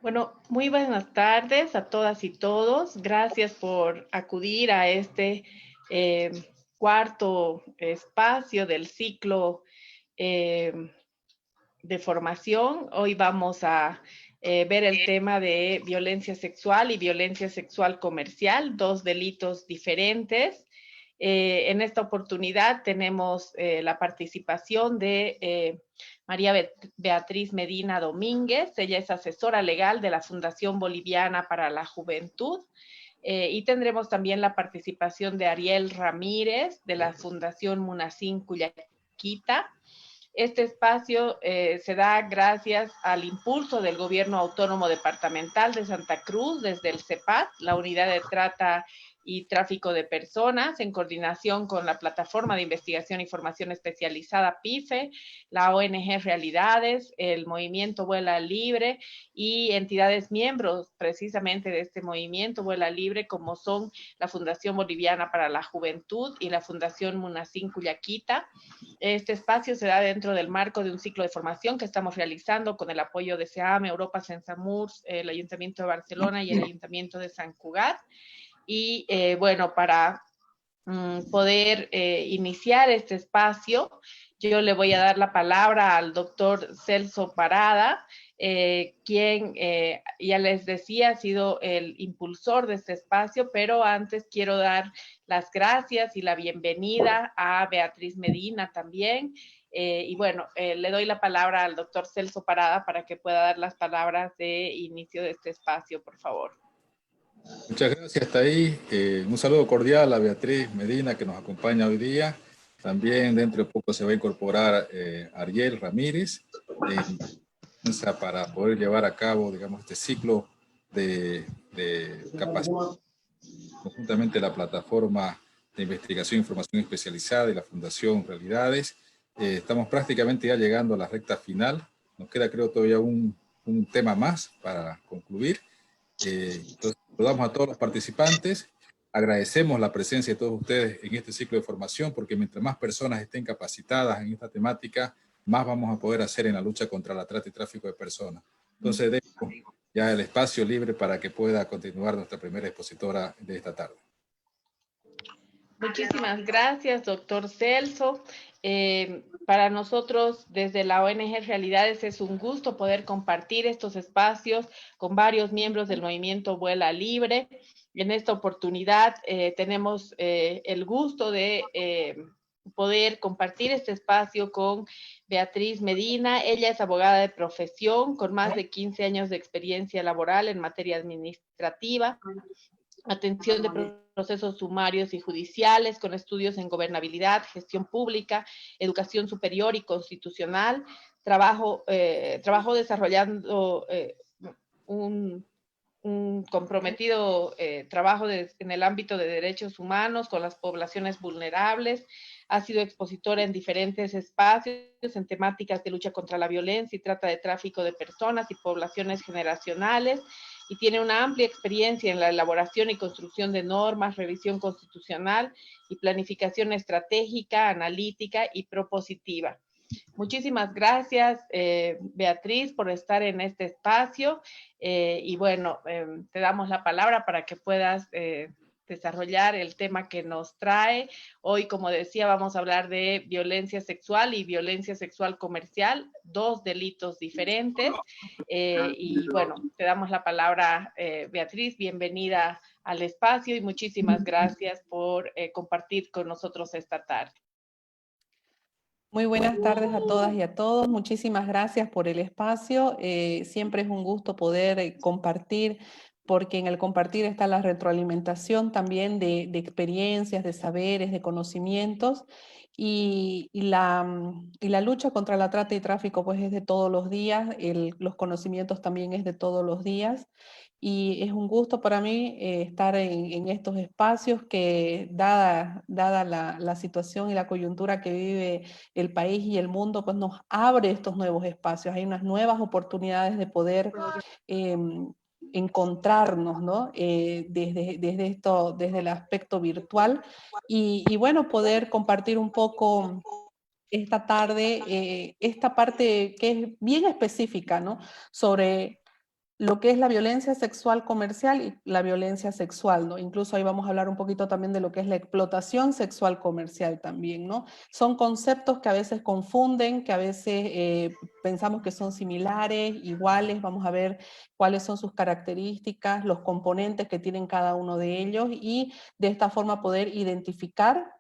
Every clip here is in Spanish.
Bueno, muy buenas tardes a todas y todos. Gracias por acudir a este eh, cuarto espacio del ciclo eh, de formación. Hoy vamos a ver el tema de violencia sexual y violencia sexual comercial, dos delitos diferentes. En esta oportunidad tenemos la participación de María Beatriz Medina Domínguez. Ella es asesora legal de la Fundación Boliviana para la Juventud. Y tendremos también la participación de Ariel Ramírez de la Fundación Munacín Cuyaquita. Este espacio se da gracias al impulso del Gobierno Autónomo Departamental de Santa Cruz desde el CEPAT, la Unidad de Trata y Tráfico de Personas, en coordinación con la Plataforma de Investigación y Formación Especializada PIFE, la ONG Realidades, el Movimiento Vuela Libre y entidades miembros precisamente de este movimiento Vuela Libre, como son la Fundación Boliviana para la Juventud y la Fundación Munacín Cuyaquita. Este espacio se da dentro del marco de un ciclo de formación que estamos realizando con el apoyo de SEAM, Europa Sensamurs, el Ayuntamiento de Barcelona y el Ayuntamiento de San Cugat. Y bueno, para poder iniciar este espacio, yo le voy a dar la palabra al doctor Celso Parada, quien ya les decía ha sido el impulsor de este espacio, pero antes quiero dar las gracias y la bienvenida a Beatriz Medina también. Y bueno, le doy la palabra al doctor Celso Parada para que pueda dar las palabras de inicio de este espacio, por favor. Muchas gracias, hasta ahí. Un saludo cordial a Beatriz Medina, que nos acompaña hoy día. También dentro de poco se va a incorporar Ariel Ramírez para poder llevar a cabo, digamos, este ciclo de capacitación conjuntamente la plataforma de investigación e información especializada y la Fundación Realidades. Estamos prácticamente ya llegando a la recta final. Nos queda, creo, todavía un tema más para concluir. Entonces, saludamos a todos los participantes, agradecemos la presencia de todos ustedes en este ciclo de formación, porque mientras más personas estén capacitadas en esta temática, más vamos a poder hacer en la lucha contra la trata y tráfico de personas. Entonces, dejo ya el espacio libre para que pueda continuar nuestra primera expositora de esta tarde. Muchísimas gracias, doctor Celso. Para nosotros, desde la ONG Realidades, es un gusto poder compartir estos espacios con varios miembros del movimiento Vuela Libre. En esta oportunidad tenemos el gusto de poder compartir este espacio con Beatriz Medina. Ella es abogada de profesión con más de 15 años de experiencia laboral en materia administrativa, atención de procesos sumarios y judiciales, con estudios en gobernabilidad, gestión pública, educación superior y constitucional. Trabajó desarrollando un comprometido trabajo en el ámbito de derechos humanos con las poblaciones vulnerables. Ha sido expositora en diferentes espacios en temáticas de lucha contra la violencia y trata de tráfico de personas y poblaciones generacionales, y tiene una amplia experiencia en la elaboración y construcción de normas, revisión constitucional y planificación estratégica, analítica y propositiva. Muchísimas gracias, Beatriz, por estar en este espacio. Y bueno, te damos la palabra para que puedas desarrollar el tema que nos trae. Hoy, como decía, vamos a hablar de violencia sexual y violencia sexual comercial, dos delitos diferentes. Y bueno, te damos la palabra, Beatriz, bienvenida al espacio y muchísimas gracias por compartir con nosotros esta tarde. Muy buenas tardes a todas y a todos. Muchísimas gracias por el espacio. Siempre es un gusto poder compartir, porque en el compartir está la retroalimentación también de experiencias, de saberes, de conocimientos. Y la lucha contra la trata y tráfico pues es de todos los días, los conocimientos también es de todos los días. Y es un gusto para mí estar en estos espacios que, dada la situación y la coyuntura que vive el país y el mundo, pues nos abre estos nuevos espacios. Hay unas nuevas oportunidades de poder encontrarnos, ¿no? Desde el aspecto virtual y bueno, poder compartir un poco esta tarde esta parte que es bien específica, ¿no? Sobre lo que es la violencia sexual comercial y la violencia sexual, ¿no? Incluso ahí vamos a hablar un poquito también de lo que es la explotación sexual comercial también, ¿no? Son conceptos que a veces confunden, que a veces pensamos que son similares, iguales, vamos a ver cuáles son sus características, los componentes que tienen cada uno de ellos y de esta forma poder identificar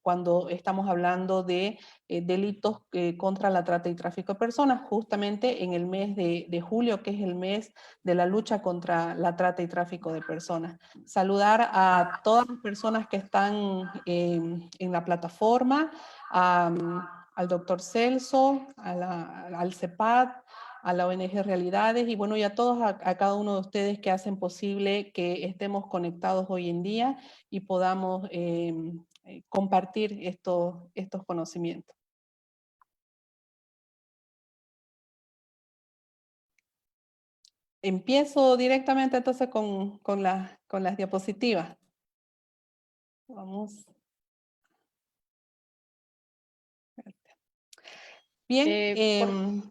cuando estamos hablando de delitos contra la trata y tráfico de personas, justamente en el mes de julio, que es el mes de la lucha contra la trata y tráfico de personas. Saludar a todas las personas que están en la plataforma, al doctor Celso, al CEPAD, a la ONG Realidades y bueno, y a todos, a cada uno de ustedes que hacen posible que estemos conectados hoy en día y podamos compartir estos conocimientos. Empiezo directamente entonces con las diapositivas. Vamos. Bien,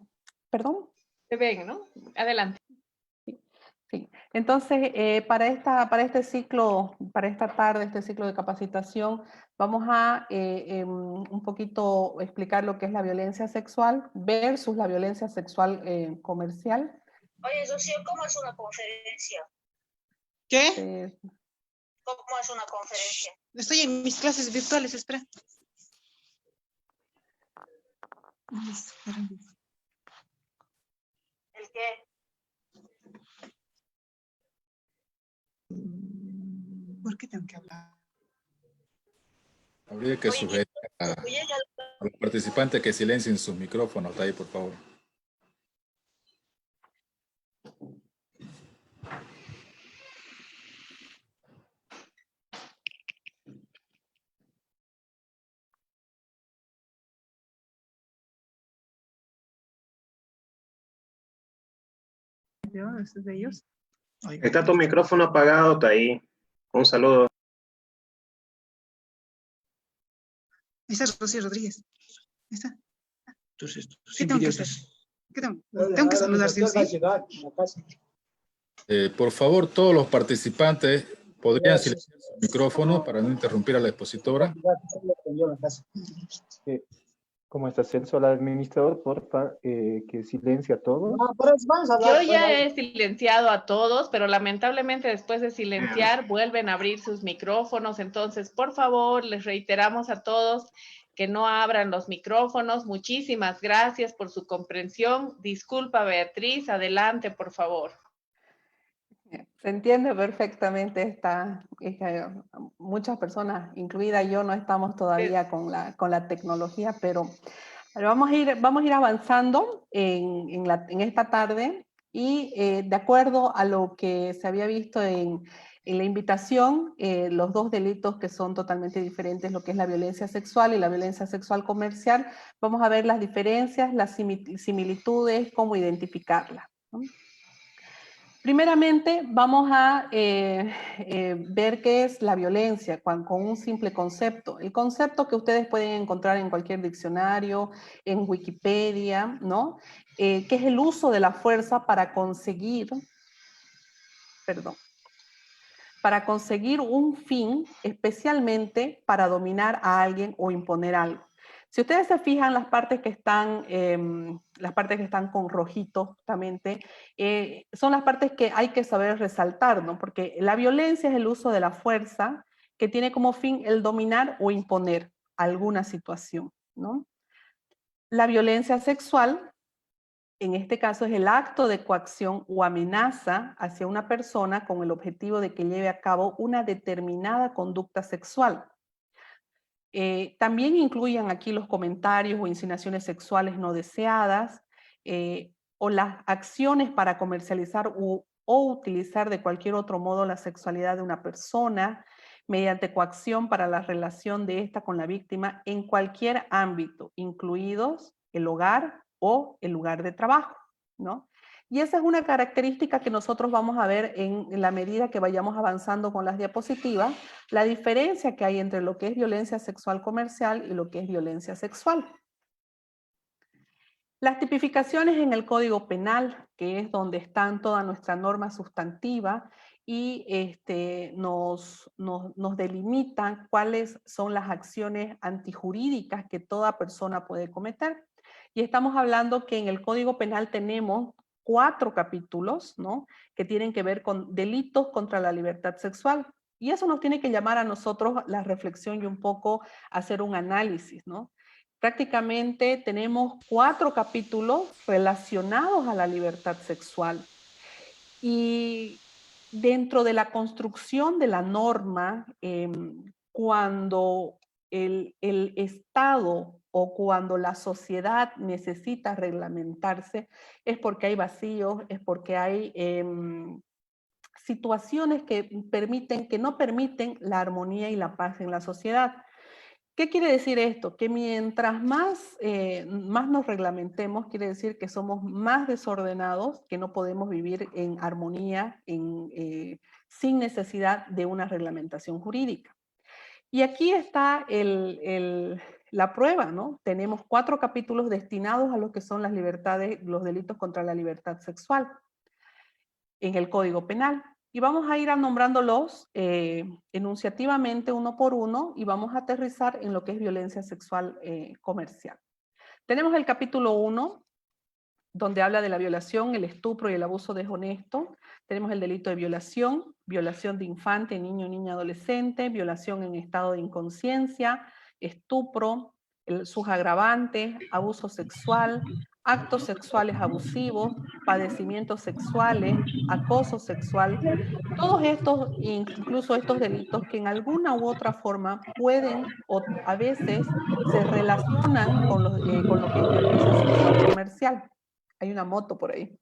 perdón. Se ven, ¿no? Adelante. Sí. Entonces, para este ciclo, para esta tarde, este ciclo de capacitación, vamos a un poquito explicar lo que es la violencia sexual versus la violencia sexual comercial. Oye, Rocío, ¿cómo es una conferencia? ¿Qué? ¿Cómo es una conferencia? Estoy en mis clases virtuales, espera. ¿El qué? ¿Por qué tengo que hablar? Habría que Oye, sugerir a oye, los participantes que silencien sus micrófonos de ahí, por favor. ¿Estos de ellos? Está tu micrófono apagado, Taí. Un saludo. Ahí está Rocío Rodríguez. Ahí está. Entonces, ¿Qué tengo que hacer? ¿Qué tengo que saludar, sí o sí? Por favor, todos los participantes podrían silenciar su micrófono para no interrumpir a la expositora. ¿Cómo está Celso, el administrador? Porfa, que silencia a todos. Yo ya he silenciado a todos, pero lamentablemente después de silenciar vuelven a abrir sus micrófonos. Entonces, por favor, les reiteramos a todos que no abran los micrófonos. Muchísimas gracias por su comprensión. Disculpa, Beatriz. Adelante, por favor. Se entiende perfectamente muchas personas, incluida yo, no estamos todavía con la tecnología, pero vamos a ir avanzando en esta tarde y de acuerdo a lo que se había visto en la invitación, los dos delitos que son totalmente diferentes, lo que es la violencia sexual y la violencia sexual comercial, vamos a ver las diferencias, las similitudes, cómo identificarlas, ¿no? Primeramente, vamos a ver qué es la violencia con un simple concepto. El concepto que ustedes pueden encontrar en cualquier diccionario, en Wikipedia, ¿no? Que es el uso de la fuerza para conseguir un fin, especialmente para dominar a alguien o imponer algo. Si ustedes se fijan, las partes que están con rojito, justamente, son las partes que hay que saber resaltar, ¿no? Porque la violencia es el uso de la fuerza que tiene como fin el dominar o imponer alguna situación, ¿no? La violencia sexual, en este caso, es el acto de coacción o amenaza hacia una persona con el objetivo de que lleve a cabo una determinada conducta sexual. También incluyen aquí los comentarios o insinuaciones sexuales no deseadas o las acciones para comercializar o utilizar de cualquier otro modo la sexualidad de una persona mediante coacción para la relación de esta con la víctima en cualquier ámbito, incluidos el hogar o el lugar de trabajo, ¿no? Y esa es una característica que nosotros vamos a ver en la medida que vayamos avanzando con las diapositivas, la diferencia que hay entre lo que es violencia sexual comercial y lo que es violencia sexual. Las tipificaciones en el Código Penal, que es donde están toda nuestra norma sustantiva y nos delimitan cuáles son las acciones antijurídicas que toda persona puede cometer. Y estamos hablando que en el Código Penal tenemos 4 capítulos, ¿no?, que tienen que ver con delitos contra la libertad sexual. Y eso nos tiene que llamar a nosotros la reflexión y un poco hacer un análisis, ¿no? Prácticamente tenemos 4 capítulos relacionados a la libertad sexual. Y dentro de la construcción de la norma, cuando el Estado o cuando la sociedad necesita reglamentarse, es porque hay vacíos, es porque hay situaciones que no permiten la armonía y la paz en la sociedad. ¿Qué quiere decir esto? Que mientras más nos reglamentemos, quiere decir que somos más desordenados, que no podemos vivir en armonía, sin necesidad de una reglamentación jurídica. Y aquí está la prueba, ¿no? Tenemos 4 capítulos destinados a lo que son las libertades, los delitos contra la libertad sexual en el Código Penal. Y vamos a ir nombrándolos enunciativamente uno por uno y vamos a aterrizar en lo que es violencia sexual comercial. Tenemos el capítulo 1, donde habla de la violación, el estupro y el abuso deshonesto. Tenemos el delito de violación, violación de infante, niño, niña, adolescente, violación en estado de inconsciencia, estupro, sus agravantes, abuso sexual, actos sexuales abusivos, padecimientos sexuales, acoso sexual. Todos estos, incluso estos delitos que en alguna u otra forma pueden o a veces se relacionan con lo que es violencia sexual comercial. Hay una moto por ahí,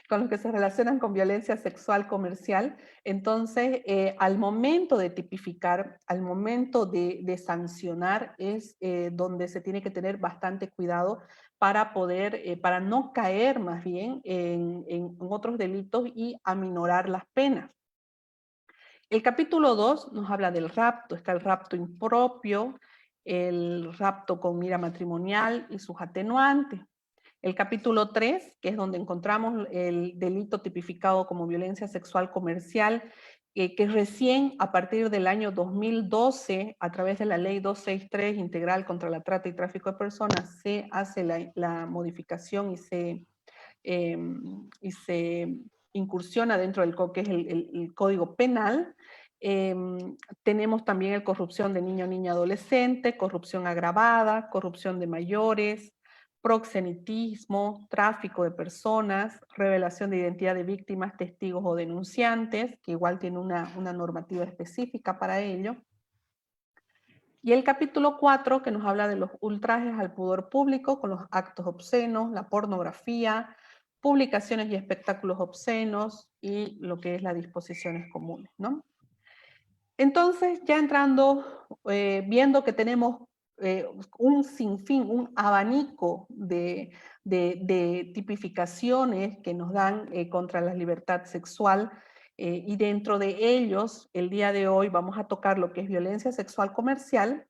con los que se relacionan con violencia sexual comercial. Entonces, al momento de tipificar, al momento de sancionar, es donde se tiene que tener bastante cuidado para poder, para no caer más bien en otros delitos y aminorar las penas. El capítulo 2 nos habla del rapto. Está el rapto impropio, el rapto con mira matrimonial y sus atenuantes. El capítulo 3, que es donde encontramos el delito tipificado como violencia sexual comercial, que recién a partir del año 2012, a través de la ley 263 integral contra la trata y tráfico de personas, se hace la modificación y se incursiona dentro del que es el Código Penal. Tenemos también el corrupción de niño, niña, adolescente, corrupción agravada, corrupción de mayores, proxenetismo, tráfico de personas, revelación de identidad de víctimas, testigos o denunciantes, que igual tiene una normativa específica para ello. Y el capítulo 4, que nos habla de los ultrajes al pudor público, con los actos obscenos, la pornografía, publicaciones y espectáculos obscenos, y lo que es las disposiciones comunes, ¿no? Entonces, ya entrando, viendo que tenemos un sinfín, un abanico de tipificaciones que nos dan contra la libertad sexual, y dentro de ellos, el día de hoy vamos a tocar lo que es violencia sexual comercial.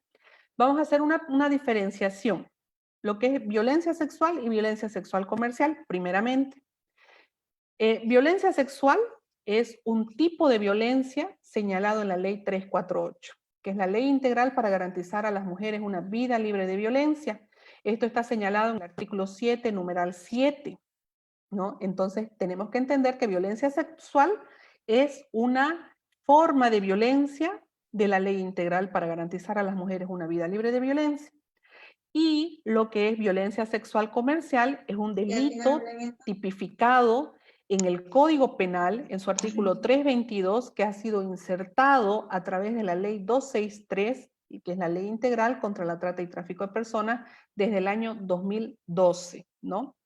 Vamos a hacer una diferenciación, lo que es violencia sexual y violencia sexual comercial, primeramente. Violencia sexual es un tipo de violencia señalado en la ley 348, que es la ley integral para garantizar a las mujeres una vida libre de violencia. Esto está señalado en el artículo 7, numeral 7, ¿no? Entonces tenemos que entender que violencia sexual es una forma de violencia de la ley integral para garantizar a las mujeres una vida libre de violencia. Y lo que es violencia sexual comercial es un delito tipificado en el Código Penal, en su artículo 322, que ha sido insertado a través de la ley 263, que es la ley integral contra la trata y tráfico de personas, desde el año 2012, ¿no?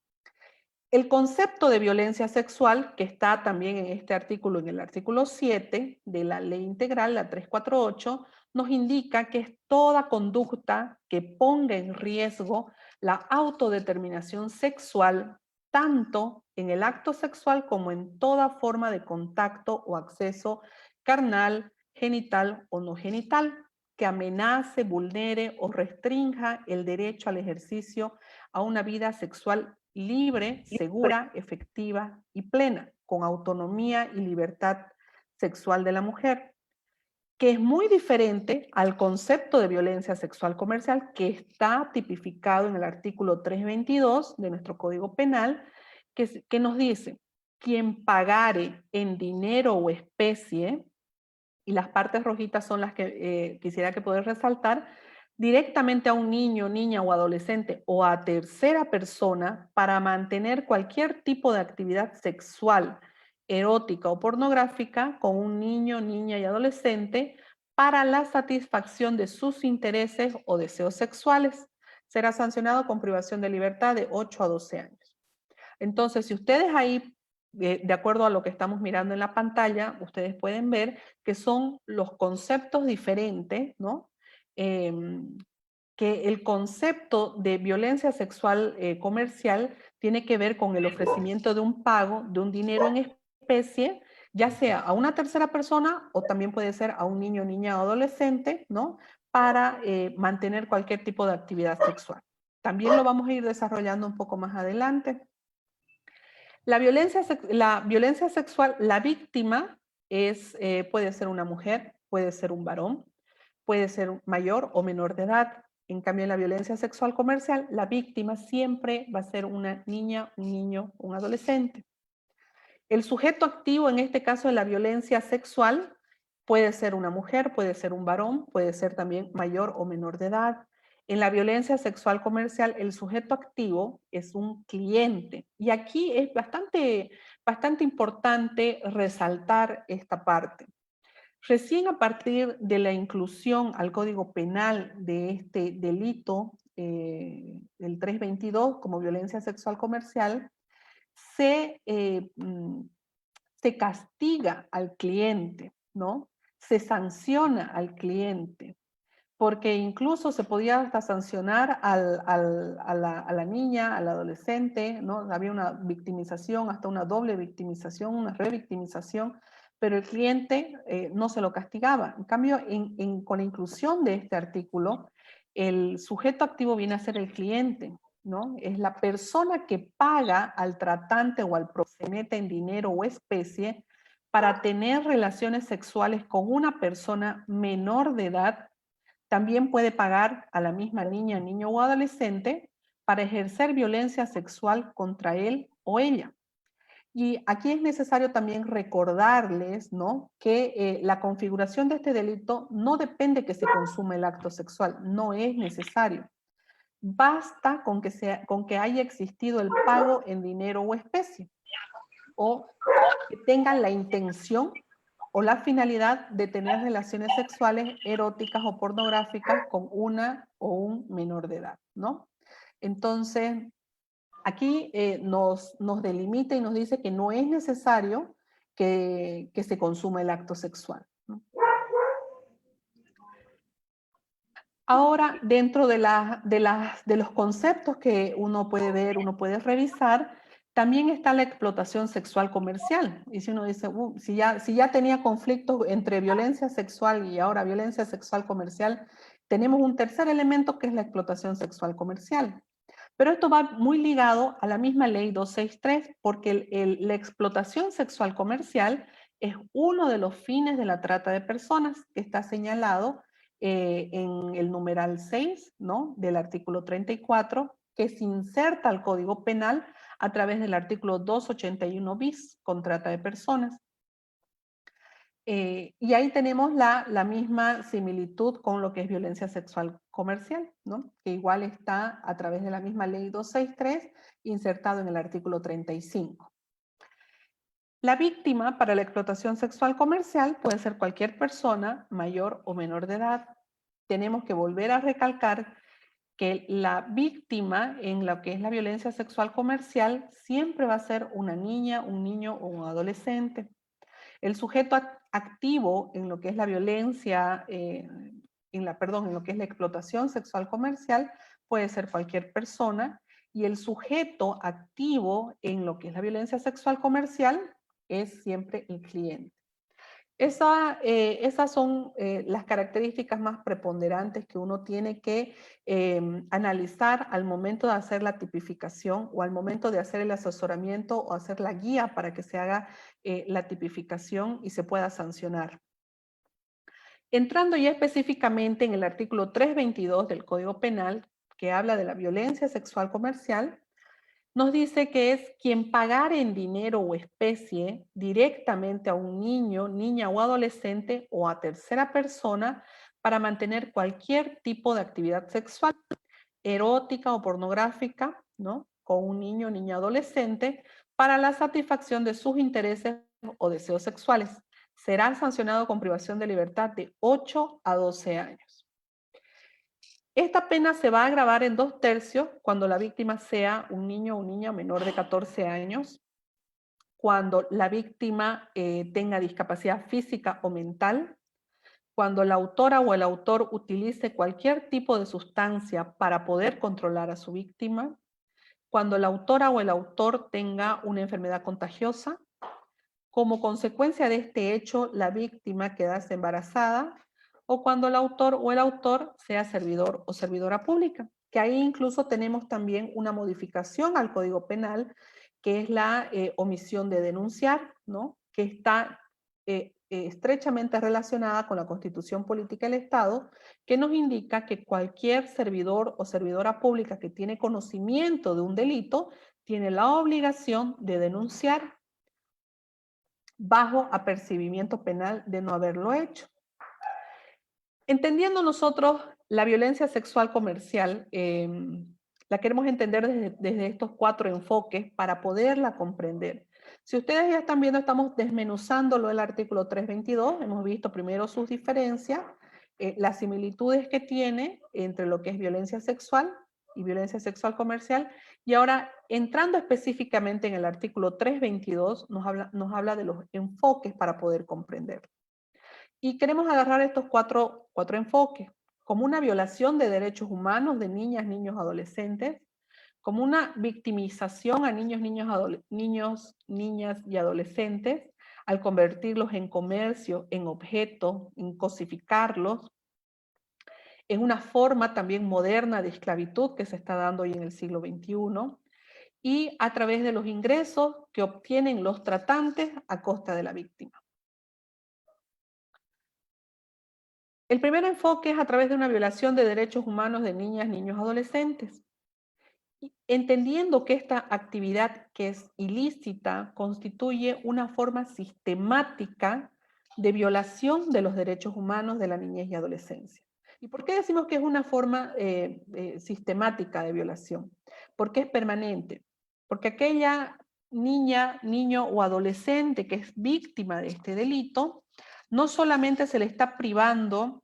El concepto de violencia sexual, que está también en este artículo, en el artículo 7 de la ley integral, la 348, nos indica que es toda conducta que ponga en riesgo la autodeterminación sexual, tanto en el acto sexual como en toda forma de contacto o acceso carnal, genital o no genital, que amenace, vulnere o restrinja el derecho al ejercicio a una vida sexual libre, segura, efectiva y plena, con autonomía y libertad sexual de la mujer, que es muy diferente al concepto de violencia sexual comercial que está tipificado en el artículo 322 de nuestro Código Penal, que nos dice: quien pagare en dinero o especie, y las partes rojitas son las que quisiera que poder resaltar, directamente a un niño, niña o adolescente o a tercera persona para mantener cualquier tipo de actividad sexual, erótica o pornográfica con un niño, niña y adolescente para la satisfacción de sus intereses o deseos sexuales, será sancionado con privación de libertad de 8 a 12 años. Entonces, si ustedes ahí, de acuerdo a lo que estamos mirando en la pantalla, ustedes pueden ver que son los conceptos diferentes, ¿no? Que el concepto de violencia sexual comercial tiene que ver con el ofrecimiento de un pago de un dinero en especie, ya sea a una tercera persona o también puede ser a un niño, niña o adolescente, ¿no? Para mantener cualquier tipo de actividad sexual. También lo vamos a ir desarrollando un poco más adelante. La violencia sexual, la víctima puede ser una mujer, puede ser un varón, puede ser mayor o menor de edad. En cambio, en la violencia sexual comercial, la víctima siempre va a ser una niña, un niño, un adolescente. El sujeto activo, en este caso de la violencia sexual, puede ser una mujer, puede ser un varón, puede ser también mayor o menor de edad. En la violencia sexual comercial, el sujeto activo es un cliente. Y aquí es bastante importante resaltar esta parte. Recién a partir de la inclusión al Código Penal de este delito, el 322, como violencia sexual comercial, se castiga al cliente, ¿no? Se sanciona al cliente, porque incluso se podía hasta sancionar a la niña, al adolescente, ¿no? Había una victimización, hasta una doble victimización, una revictimización, pero el cliente no se lo castigaba. En cambio, con la inclusión de este artículo, el sujeto activo viene a ser el cliente, ¿no? Es la persona que paga al tratante o al proxeneta en dinero o especie para tener relaciones sexuales con una persona menor de edad. También puede pagar a la misma niña, niño o adolescente para ejercer violencia sexual contra él o ella. Y aquí es necesario también recordarles, ¿no?, que la configuración de este delito no depende que se consuma el acto sexual, no es necesario. Basta con que haya existido el pago en dinero o especie, o que tengan la intención o la finalidad de tener relaciones sexuales eróticas o pornográficas con una o un menor de edad, ¿no? Entonces, aquí nos delimita y nos dice que no es necesario que se consuma el acto sexual, ¿no? Ahora, dentro de los conceptos que uno puede ver, uno puede revisar, también está la explotación sexual comercial. Y si uno dice, si ya tenía conflicto entre violencia sexual y ahora violencia sexual comercial, tenemos un tercer elemento que es la explotación sexual comercial. Pero esto va muy ligado a la misma ley 263, porque la explotación sexual comercial es uno de los fines de la trata de personas que está señalado en el numeral 6, ¿no?, del artículo 34, que se inserta al Código Penal a través del artículo 281 bis, con trata de personas. Y ahí tenemos la misma similitud con lo que es violencia sexual comercial, ¿no?, que igual está a través de la misma ley 263, insertado en el artículo 35. La víctima para la explotación sexual comercial puede ser cualquier persona mayor o menor de edad. Tenemos que volver a recalcar que la víctima en lo que es la violencia sexual comercial siempre va a ser una niña, un niño o un adolescente. El sujeto activo en lo que es la violencia, en lo que es la explotación sexual comercial puede ser cualquier persona, y el sujeto activo en lo que es la violencia sexual comercial es siempre el cliente. Esas son las características más preponderantes que uno tiene que analizar al momento de hacer la tipificación o al momento de hacer el asesoramiento o hacer la guía para que se haga la tipificación y se pueda sancionar. Entrando ya específicamente en el artículo 322 del Código Penal, que habla de la violencia sexual comercial, nos dice que es quien pagar en dinero o especie directamente a un niño, niña o adolescente o a tercera persona para mantener cualquier tipo de actividad sexual, erótica o pornográfica, ¿no? Con un niño, niña, adolescente, para la satisfacción de sus intereses o deseos sexuales. Será sancionado con privación de libertad de 8 a 12 años. Esta pena se va a agravar en 2/3 cuando la víctima sea un niño o niña menor de 14 años, cuando la víctima tenga discapacidad física o mental, cuando la autora o el autor utilice cualquier tipo de sustancia para poder controlar a su víctima, cuando la autora o el autor tenga una enfermedad contagiosa. Como consecuencia de este hecho, la víctima quedase embarazada, o cuando el autor o el autor sea servidor o servidora pública, que ahí incluso tenemos también una modificación al Código Penal, que es la omisión de denunciar, ¿no? Que está estrechamente relacionada con la Constitución Política del Estado, que nos indica que cualquier servidor o servidora pública que tiene conocimiento de un delito tiene la obligación de denunciar bajo apercibimiento penal de no haberlo hecho. Entendiendo nosotros la violencia sexual comercial, la queremos entender desde estos 4 enfoques para poderla comprender. Si ustedes ya están viendo, estamos desmenuzándolo el artículo 322, hemos visto primero sus diferencias, las similitudes que tiene entre lo que es violencia sexual y violencia sexual comercial, y ahora entrando específicamente en el artículo 322, nos habla de los enfoques para poder comprender. Y queremos agarrar estos cuatro enfoques, como una violación de derechos humanos de niñas, niños, adolescentes, como una victimización a niños, niñas y adolescentes, al convertirlos en comercio, en objeto, en cosificarlos, en una forma también moderna de esclavitud que se está dando hoy en el siglo XXI, y a través de los ingresos que obtienen los tratantes a costa de la víctima. El primer enfoque es a través de una violación de derechos humanos de niñas, niños, adolescentes. Entendiendo que esta actividad que es ilícita constituye una forma sistemática de violación de los derechos humanos de la niñez y adolescencia. ¿Y por qué decimos que es una forma sistemática de violación? Porque es permanente. Porque aquella niña, niño o adolescente que es víctima de este delito, no solamente se le está privando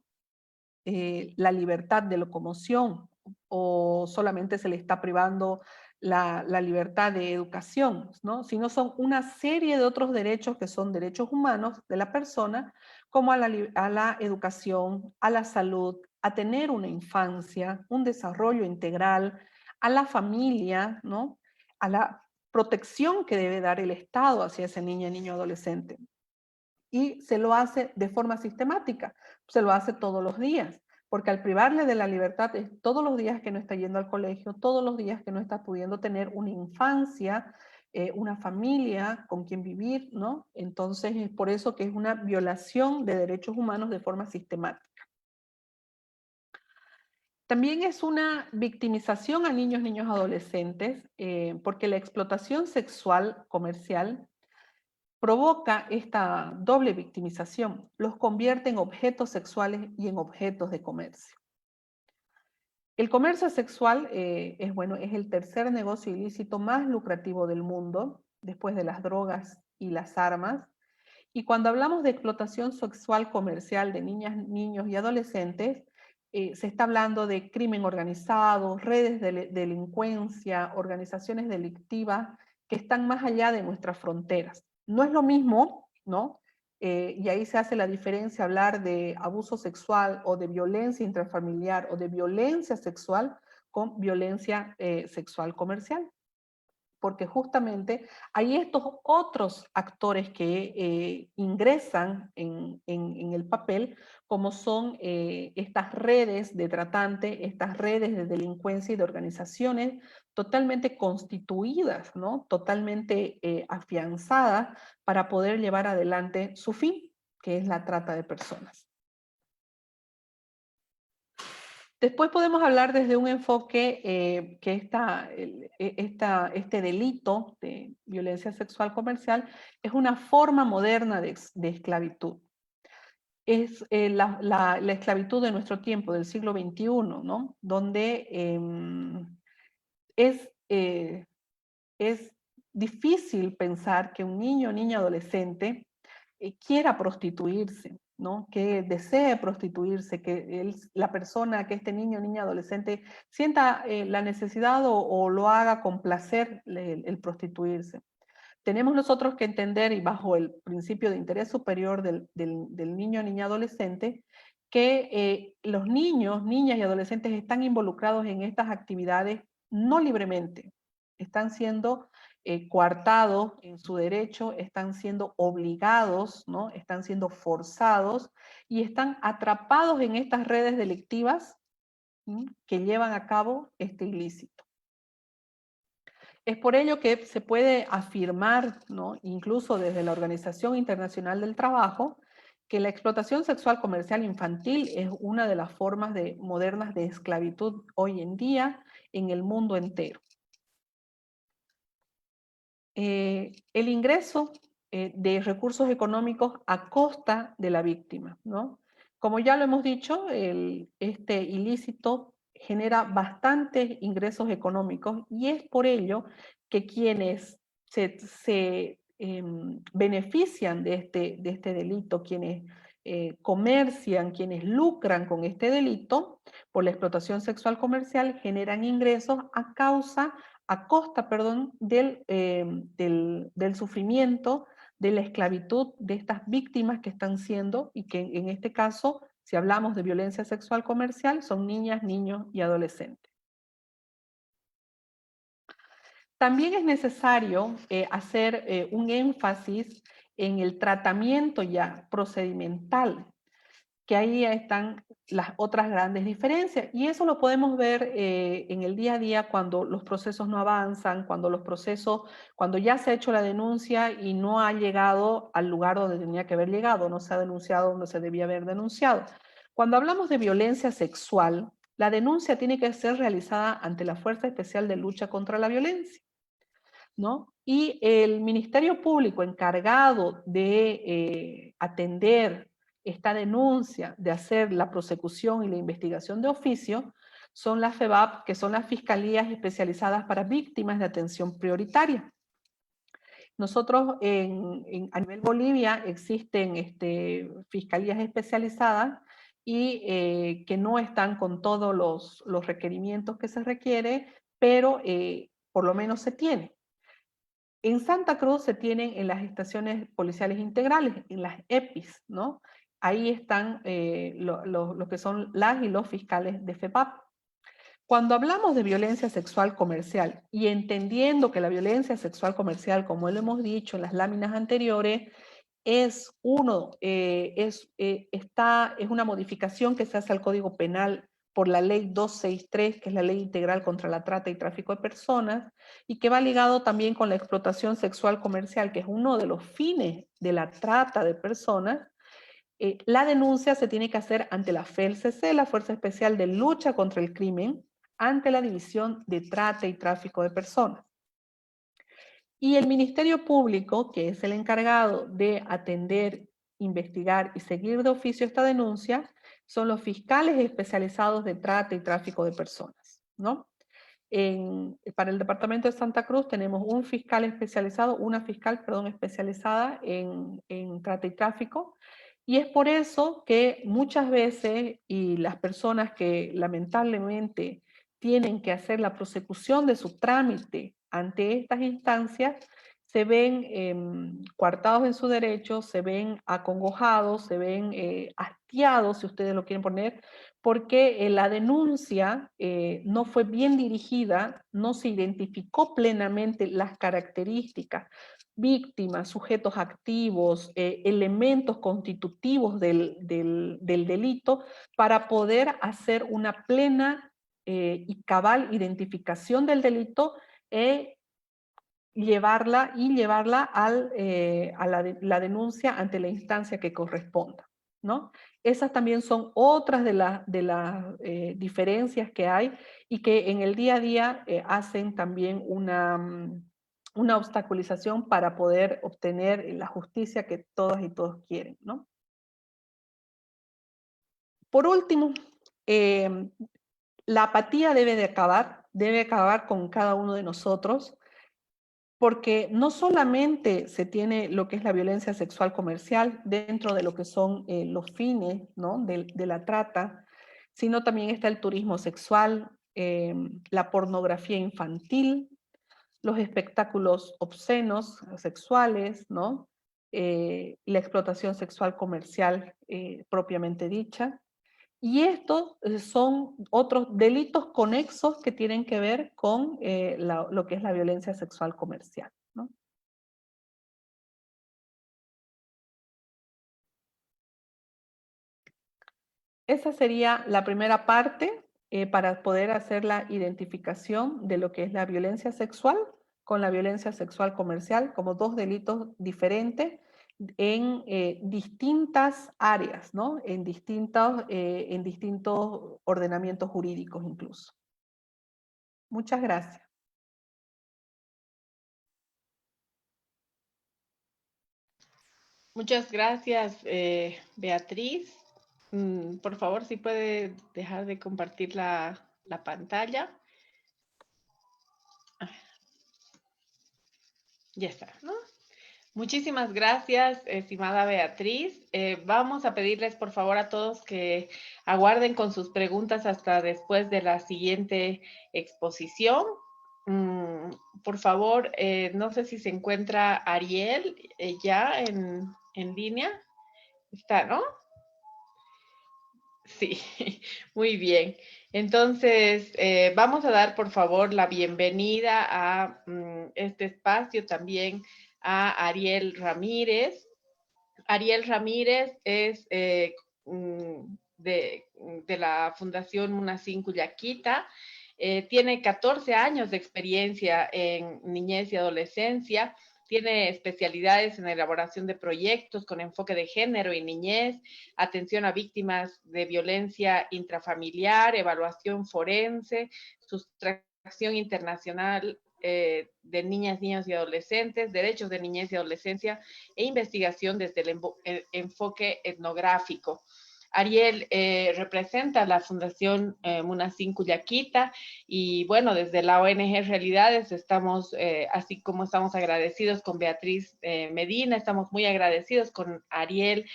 la libertad de locomoción o solamente se le está privando la libertad de educación, ¿no? Sino son una serie de otros derechos que son derechos humanos de la persona, como a la educación, a la salud, a tener una infancia, un desarrollo integral, a la familia, ¿no? A la protección que debe dar el Estado hacia ese niño, adolescente. Y se lo hace de forma sistemática, se lo hace todos los días, porque al privarle de la libertad es todos los días que no está yendo al colegio, todos los días que no está pudiendo tener una infancia, una familia con quien vivir, ¿no? Entonces es por eso que es una violación de derechos humanos de forma sistemática. También es una victimización a niños, adolescentes, porque la explotación sexual comercial provoca esta doble victimización, los convierte en objetos sexuales y en objetos de comercio. El comercio sexual es el tercer negocio ilícito más lucrativo del mundo, después de las drogas y las armas. Y cuando hablamos de explotación sexual comercial de niñas, niños y adolescentes, se está hablando de crimen organizado, redes de delincuencia, organizaciones delictivas que están más allá de nuestras fronteras. No es lo mismo, ¿no? Y ahí se hace la diferencia hablar de abuso sexual o de violencia intrafamiliar o de violencia sexual con violencia sexual comercial. porque justamente hay estos otros actores que ingresan en el papel, como son estas redes de tratantes, estas redes de delincuencia y de organizaciones totalmente constituidas, ¿no? Totalmente afianzadas para poder llevar adelante su fin, que es la trata de personas. Después podemos hablar desde un enfoque que este delito de violencia sexual comercial es una forma moderna de esclavitud. Es la esclavitud de nuestro tiempo, del siglo XXI, ¿no? Donde es difícil pensar que un niño o niña adolescente quiera prostituirse, ¿no? Que desee prostituirse, que la persona, que este niño o niña adolescente sienta la necesidad o lo haga con placer el prostituirse. Tenemos nosotros que entender, y bajo el principio de interés superior del niño o niña adolescente, que los niños, niñas y adolescentes están involucrados en estas actividades no libremente, están siendo coartados en su derecho, están siendo obligados, ¿no? Están siendo forzados y están atrapados en estas redes delictivas, ¿sí?, que llevan a cabo este ilícito. Es por ello que se puede afirmar, ¿no?, incluso desde la Organización Internacional del Trabajo, que la explotación sexual comercial infantil es una de las formas modernas de esclavitud hoy en día en el mundo entero. El ingreso de recursos económicos a costa de la víctima, ¿no? Como ya lo hemos dicho, este ilícito genera bastantes ingresos económicos y es por ello que quienes se benefician de este delito, quienes comercian, quienes lucran con este delito por la explotación sexual comercial, generan ingresos a costa, perdón, del sufrimiento, de la esclavitud de estas víctimas que están siendo, y que en este caso, si hablamos de violencia sexual comercial, son niñas, niños y adolescentes. También es necesario hacer un énfasis en el tratamiento ya procedimental, que ahí están las otras grandes diferencias. Y eso lo podemos ver en el día a día cuando los procesos no avanzan, cuando ya se ha hecho la denuncia y no ha llegado al lugar donde tenía que haber llegado, no se ha denunciado donde se debía haber denunciado. Cuando hablamos de violencia sexual, la denuncia tiene que ser realizada ante la Fuerza Especial de Lucha contra la Violencia, ¿no? Y el Ministerio Público encargado de atender esta denuncia, de hacer la prosecución y la investigación de oficio, son las FEVAP, que son las Fiscalías Especializadas para Víctimas de Atención Prioritaria. Nosotros a nivel Bolivia existen fiscalías especializadas y que no están con todos los requerimientos que se requiere, pero por lo menos se tiene. En Santa Cruz se tienen en las estaciones policiales integrales, en las EPIs, ¿no? Ahí están lo que son las y los fiscales de FEPAP. Cuando hablamos de violencia sexual comercial y entendiendo que la violencia sexual comercial, como lo hemos dicho en las láminas anteriores, es una modificación que se hace al Código Penal por la Ley 263, que es la Ley Integral contra la Trata y Tráfico de Personas, y que va ligado también con la explotación sexual comercial, que es uno de los fines de la trata de personas. La denuncia se tiene que hacer ante la FELCC, la Fuerza Especial de Lucha contra el Crimen, ante la División de Trata y Tráfico de Personas. Y el Ministerio Público, que es el encargado de atender, investigar y seguir de oficio esta denuncia, son los fiscales especializados de trata y tráfico de personas, ¿no? Para el departamento de Santa Cruz tenemos un fiscal especializado, una fiscal, perdón, especializada en trata y tráfico, y es por eso que muchas veces, y las personas que lamentablemente tienen que hacer la prosecución de su trámite ante estas instancias, se ven coartados en su derecho, se ven acongojados, se ven angustiados, si ustedes lo quieren poner, porque la denuncia no fue bien dirigida, no se identificó plenamente las características, víctimas, sujetos activos, elementos constitutivos del delito, para poder hacer una plena y cabal identificación del delito llevarla a la denuncia ante la instancia que corresponda, ¿no? Esas también son otras de las diferencias que hay y que en el día a día hacen también una obstaculización para poder obtener la justicia que todas y todos quieren, ¿no? Por último, la apatía debe acabar con cada uno de nosotros, porque no solamente se tiene lo que es la violencia sexual comercial dentro de lo que son los fines, ¿no?, de la trata, sino también está el turismo sexual, la pornografía infantil, los espectáculos obscenos, sexuales, ¿no?, la explotación sexual comercial propiamente dicha. Y estos son otros delitos conexos que tienen que ver con lo que es la violencia sexual comercial, ¿no? Esa sería la primera parte para poder hacer la identificación de lo que es la violencia sexual con la violencia sexual comercial como dos delitos diferentes en distintas áreas, ¿no? En distintos ordenamientos jurídicos incluso. Muchas gracias. Muchas gracias, Beatriz. Por favor, si puede dejar de compartir la pantalla. Ya está, ¿no? Muchísimas gracias, estimada Beatriz. Vamos a pedirles, por favor, a todos que aguarden con sus preguntas hasta después de la siguiente exposición. Por favor, no sé si se encuentra Ariel ya en línea. Está, ¿no? Sí, muy bien. Entonces, vamos a dar, por favor, la bienvenida a este espacio también a Ariel Ramírez. Ariel Ramírez es de la Fundación Munacín Cuyaquita. Tiene 14 años de experiencia en niñez y adolescencia. Tiene especialidades en elaboración de proyectos con enfoque de género y niñez, atención a víctimas de violencia intrafamiliar, evaluación forense, sustracción internacional de niñas, niños y adolescentes, derechos de niñez y adolescencia e investigación desde el enfoque etnográfico. Ariel representa la Fundación Munacín Cuyaquita y bueno, desde la ONG Realidades estamos, así como estamos agradecidos con Beatriz Medina, estamos muy agradecidos con Ariel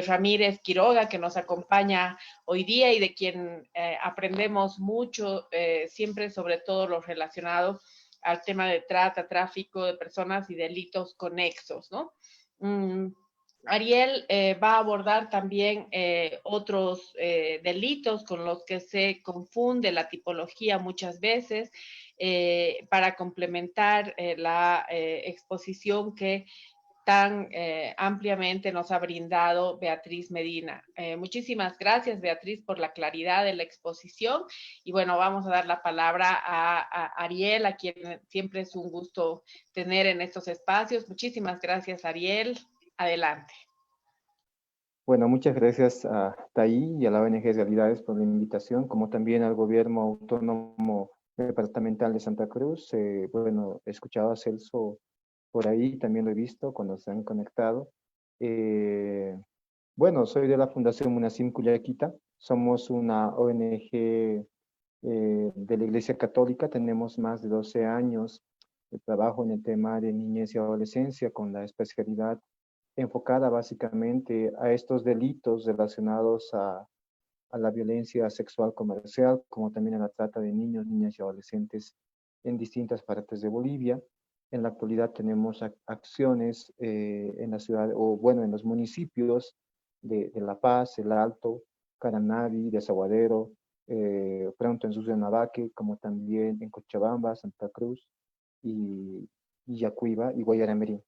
Ramírez Quiroga, que nos acompaña hoy día y de quien aprendemos mucho, siempre sobre todo lo relacionado al tema de trata, tráfico de personas y delitos conexos, ¿no? Ariel va a abordar también otros delitos con los que se confunde la tipología muchas veces para complementar la exposición que tan ampliamente nos ha brindado Beatriz Medina. Muchísimas gracias, Beatriz, por la claridad de la exposición. Y bueno, vamos a dar la palabra a Ariel, a quien siempre es un gusto tener en estos espacios. Muchísimas gracias, Ariel. Adelante. Bueno, muchas gracias a TAI y a la ONG Realidades por la invitación, como también al Gobierno Autónomo Departamental de Santa Cruz. Bueno, he escuchado a Celso por ahí, también lo he visto cuando se han conectado. Bueno, soy de la Fundación Munacín Cuyaquita. Somos una ONG de la Iglesia Católica. Tenemos más de 12 años de trabajo en el tema de niñez y adolescencia con la especialidad enfocada básicamente a estos delitos relacionados a la violencia sexual comercial, como también a la trata de niños, niñas y adolescentes en distintas partes de Bolivia. En la actualidad tenemos acciones en la ciudad, o bueno, en los municipios de La Paz, El Alto, Caranavi, Desaguadero, pronto en Sullanabaque, como también en Cochabamba, Santa Cruz y Yacuiba y Guayaramerí,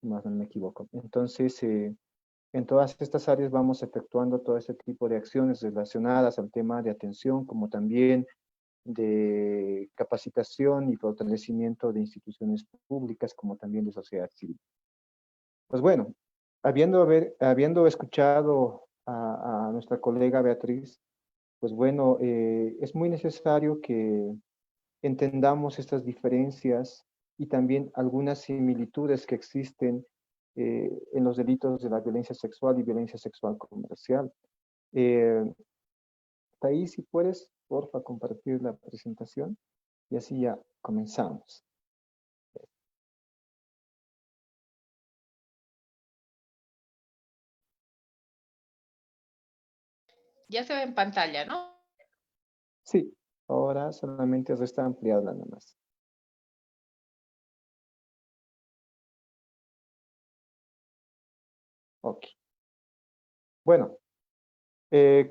si más no me equivoco. Entonces, en todas estas áreas vamos efectuando todo este tipo de acciones relacionadas al tema de atención, como también de capacitación y fortalecimiento de instituciones públicas, como también de sociedad civil. Pues bueno, habiendo escuchado a nuestra colega Beatriz, pues bueno, es muy necesario que entendamos estas diferencias y también algunas similitudes que existen en los delitos de la violencia sexual y violencia sexual comercial. Ahí, si puedes, porfa, compartir la presentación y así ya comenzamos. Ya se ve en pantalla, ¿no? Sí, ahora solamente resta ampliarla nada más. Ok. Bueno,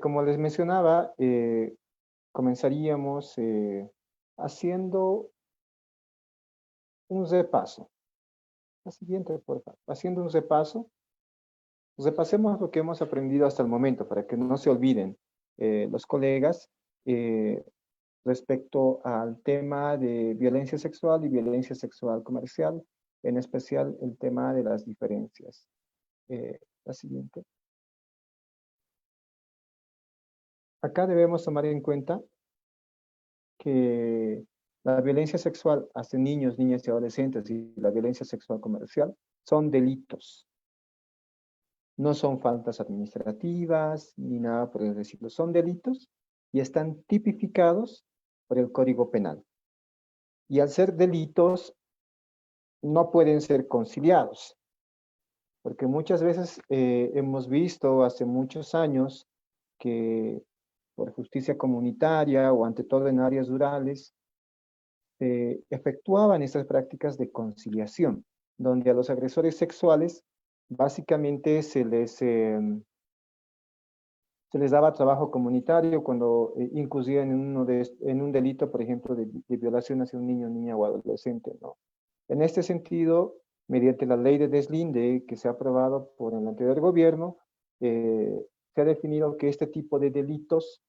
como les mencionaba, comenzaríamos haciendo un repaso. La siguiente, por favor. Haciendo un repaso. Repasemos lo que hemos aprendido hasta el momento para que no se olviden los colegas respecto al tema de violencia sexual y violencia sexual comercial, en especial el tema de las diferencias. La siguiente. Acá debemos tomar en cuenta que la violencia sexual hacia niños, niñas y adolescentes y la violencia sexual comercial son delitos. No son faltas administrativas ni nada por el estilo. Son delitos y están tipificados por el Código Penal. Y al ser delitos, no pueden ser conciliados. Porque muchas veces hemos visto hace muchos años que por justicia comunitaria o ante todo en áreas rurales, efectuaban estas prácticas de conciliación, donde a los agresores sexuales básicamente se les daba trabajo comunitario cuando incurrían en un delito, por ejemplo, de violación hacia un niño, niña o adolescente, ¿no? En este sentido, mediante la ley de deslinde que se ha aprobado por el anterior gobierno, se ha definido que este tipo de delitos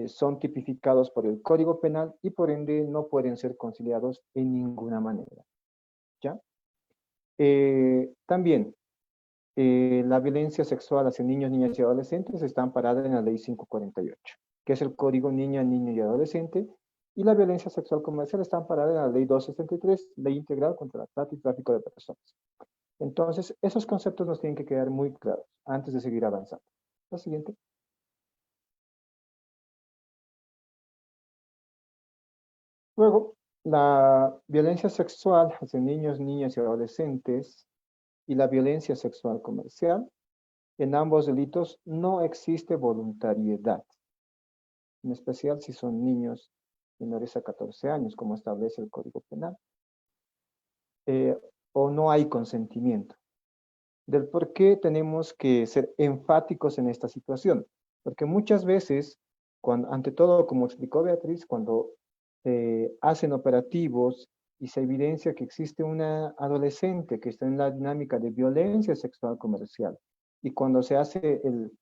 son tipificados por el Código Penal y por ende no pueden ser conciliados en ninguna manera, ¿ya? También, la violencia sexual hacia niños, niñas y adolescentes está amparada en la ley 548, que es el Código Niña, Niño y Adolescente, y la violencia sexual comercial está amparada en la ley 263, Ley Integral contra la Trata y Tráfico de Personas. Entonces, esos conceptos nos tienen que quedar muy claros antes de seguir avanzando. La siguiente. Luego, la violencia sexual hacia niños, niñas y adolescentes y la violencia sexual comercial, en ambos delitos no existe voluntariedad, en especial si son niños menores a 14 años, como establece el Código Penal, o no hay consentimiento. Del por qué tenemos que ser enfáticos en esta situación, porque muchas veces, ante todo, como explicó Beatriz, cuando hacen operativos y se evidencia que existe una adolescente que está en la dinámica de violencia sexual comercial, y cuando se hace el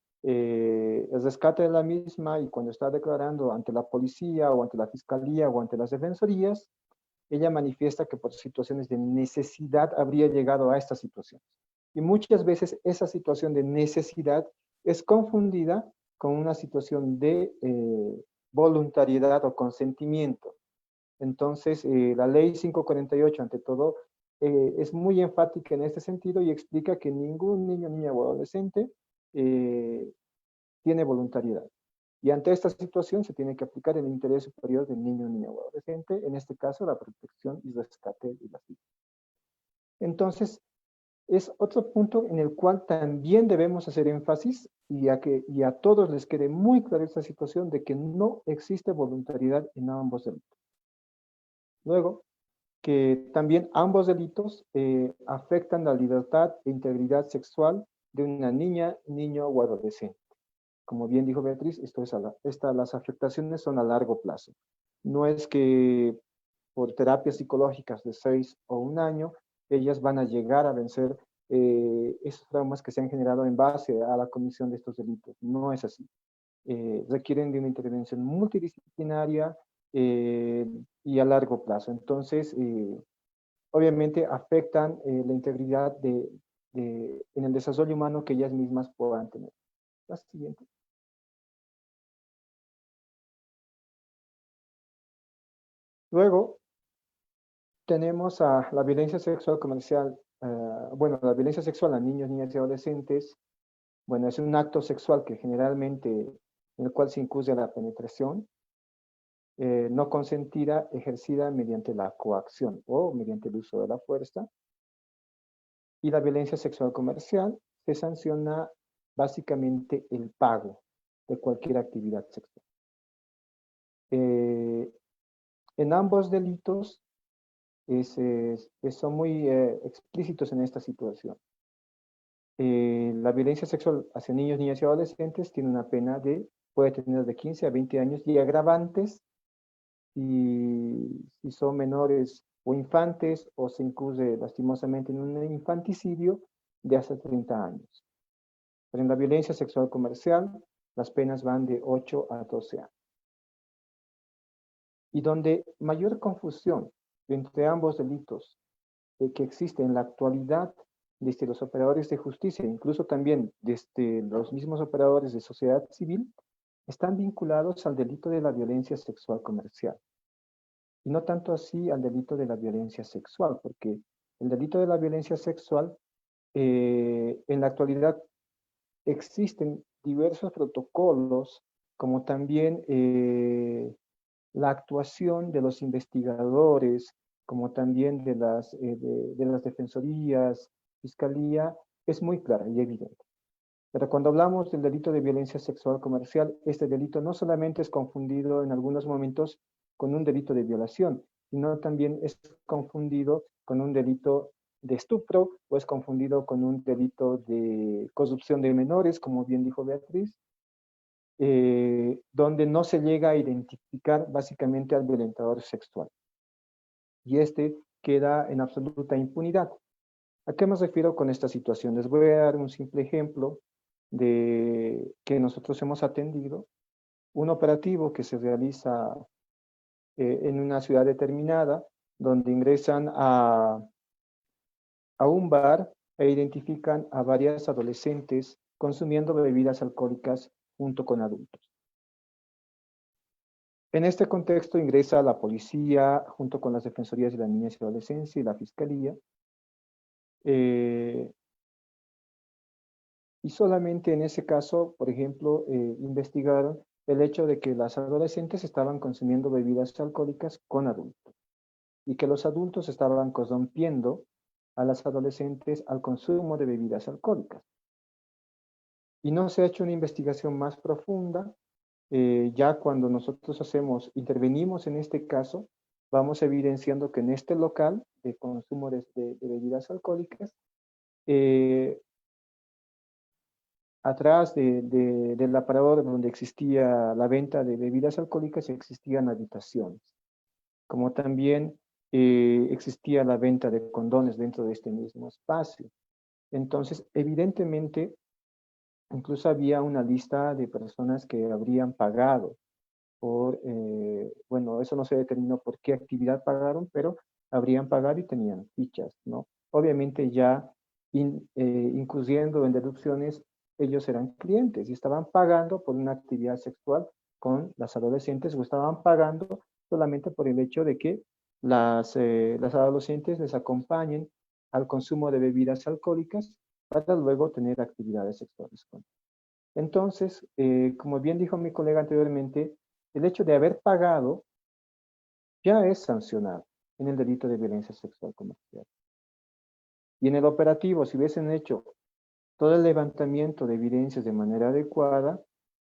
rescate de la misma y cuando está declarando ante la policía o ante la fiscalía o ante las defensorías, ella manifiesta que por situaciones de necesidad habría llegado a esta situación. Y muchas veces esa situación de necesidad es confundida con una situación de voluntariedad o consentimiento. Entonces, la ley 548, ante todo, es muy enfática en este sentido y explica que ningún niño, niña o adolescente tiene voluntariedad. Y ante esta situación se tiene que aplicar el interés superior del niño, niña o adolescente, en este caso la protección y rescate de la vida. Entonces, es otro punto en el cual también debemos hacer énfasis y a todos les quede muy clara esta situación de que no existe voluntariedad en ambos delitos. Luego, que también ambos delitos afectan la libertad e integridad sexual de una niña, niño o adolescente. Como bien dijo Beatriz, las afectaciones son a largo plazo. No es que por terapias psicológicas de 6 o 1 año, ellas van a llegar a vencer esos traumas que se han generado en base a la comisión de estos delitos. No es así. Requieren de una intervención multidisciplinaria y a largo plazo. Entonces, obviamente afectan la integridad en el desarrollo humano que ellas mismas puedan tener. La siguiente. Luego, tenemos a la violencia sexual comercial. Bueno, la violencia sexual a niños, niñas y adolescentes. Bueno, es un acto sexual que generalmente, en el cual se incurre la penetración no consentida, ejercida mediante la coacción o mediante el uso de la fuerza. Y la violencia sexual comercial se sanciona básicamente el pago de cualquier actividad sexual. En ambos delitos son muy explícitos en esta situación. La violencia sexual hacia niños, niñas y adolescentes tiene una pena puede tener de 15 a 20 años y agravantes si son menores o infantes o se incurre lastimosamente en un infanticidio de hasta 30 años. Pero en la violencia sexual comercial, las penas van de 8 a 12 años. Y donde mayor confusión entre ambos delitos que existe en la actualidad desde los operadores de justicia, incluso también desde los mismos operadores de sociedad civil, están vinculados al delito de la violencia sexual comercial. Y no tanto así al delito de la violencia sexual, porque el delito de la violencia sexual, en la actualidad existen diversos protocolos, como también la actuación de los investigadores, como también de las defensorías, fiscalía, es muy clara y evidente. Pero cuando hablamos del delito de violencia sexual comercial, este delito no solamente es confundido en algunos momentos con un delito de violación, sino también es confundido con un delito de estupro o es confundido con un delito de corrupción de menores, como bien dijo Beatriz, donde no se llega a identificar básicamente al violentador sexual. Y este queda en absoluta impunidad. ¿A qué me refiero con esta situación? Les voy a dar un simple ejemplo de que nosotros hemos atendido. Un operativo que se realiza en una ciudad determinada, donde ingresan a un bar e identifican a varias adolescentes consumiendo bebidas alcohólicas junto con adultos. En este contexto ingresa la policía junto con las defensorías de la niñez y adolescencia y la fiscalía. Y solamente en ese caso, por ejemplo, investigaron el hecho de que las adolescentes estaban consumiendo bebidas alcohólicas con adultos y que los adultos estaban corrompiendo a las adolescentes al consumo de bebidas alcohólicas. Y no se ha hecho una investigación más profunda. Ya cuando nosotros intervenimos en este caso, vamos evidenciando que en este local de consumo de bebidas alcohólicas, atrás del aparador donde existía la venta de bebidas alcohólicas existían habitaciones, como también existía la venta de condones dentro de este mismo espacio. Entonces, evidentemente, incluso había una lista de personas que habrían pagado bueno, eso no se determinó por qué actividad pagaron, pero habrían pagado y tenían fichas, ¿no? Obviamente ya incurriendo en deducciones, ellos eran clientes y estaban pagando por una actividad sexual con las adolescentes o estaban pagando solamente por el hecho de que las adolescentes les acompañen al consumo de bebidas alcohólicas para luego tener actividades sexuales con ellos. Entonces, como bien dijo mi colega anteriormente, el hecho de haber pagado ya es sancionado en el delito de violencia sexual comercial. Y en el operativo, si hubiesen hecho todo el levantamiento de evidencias de manera adecuada,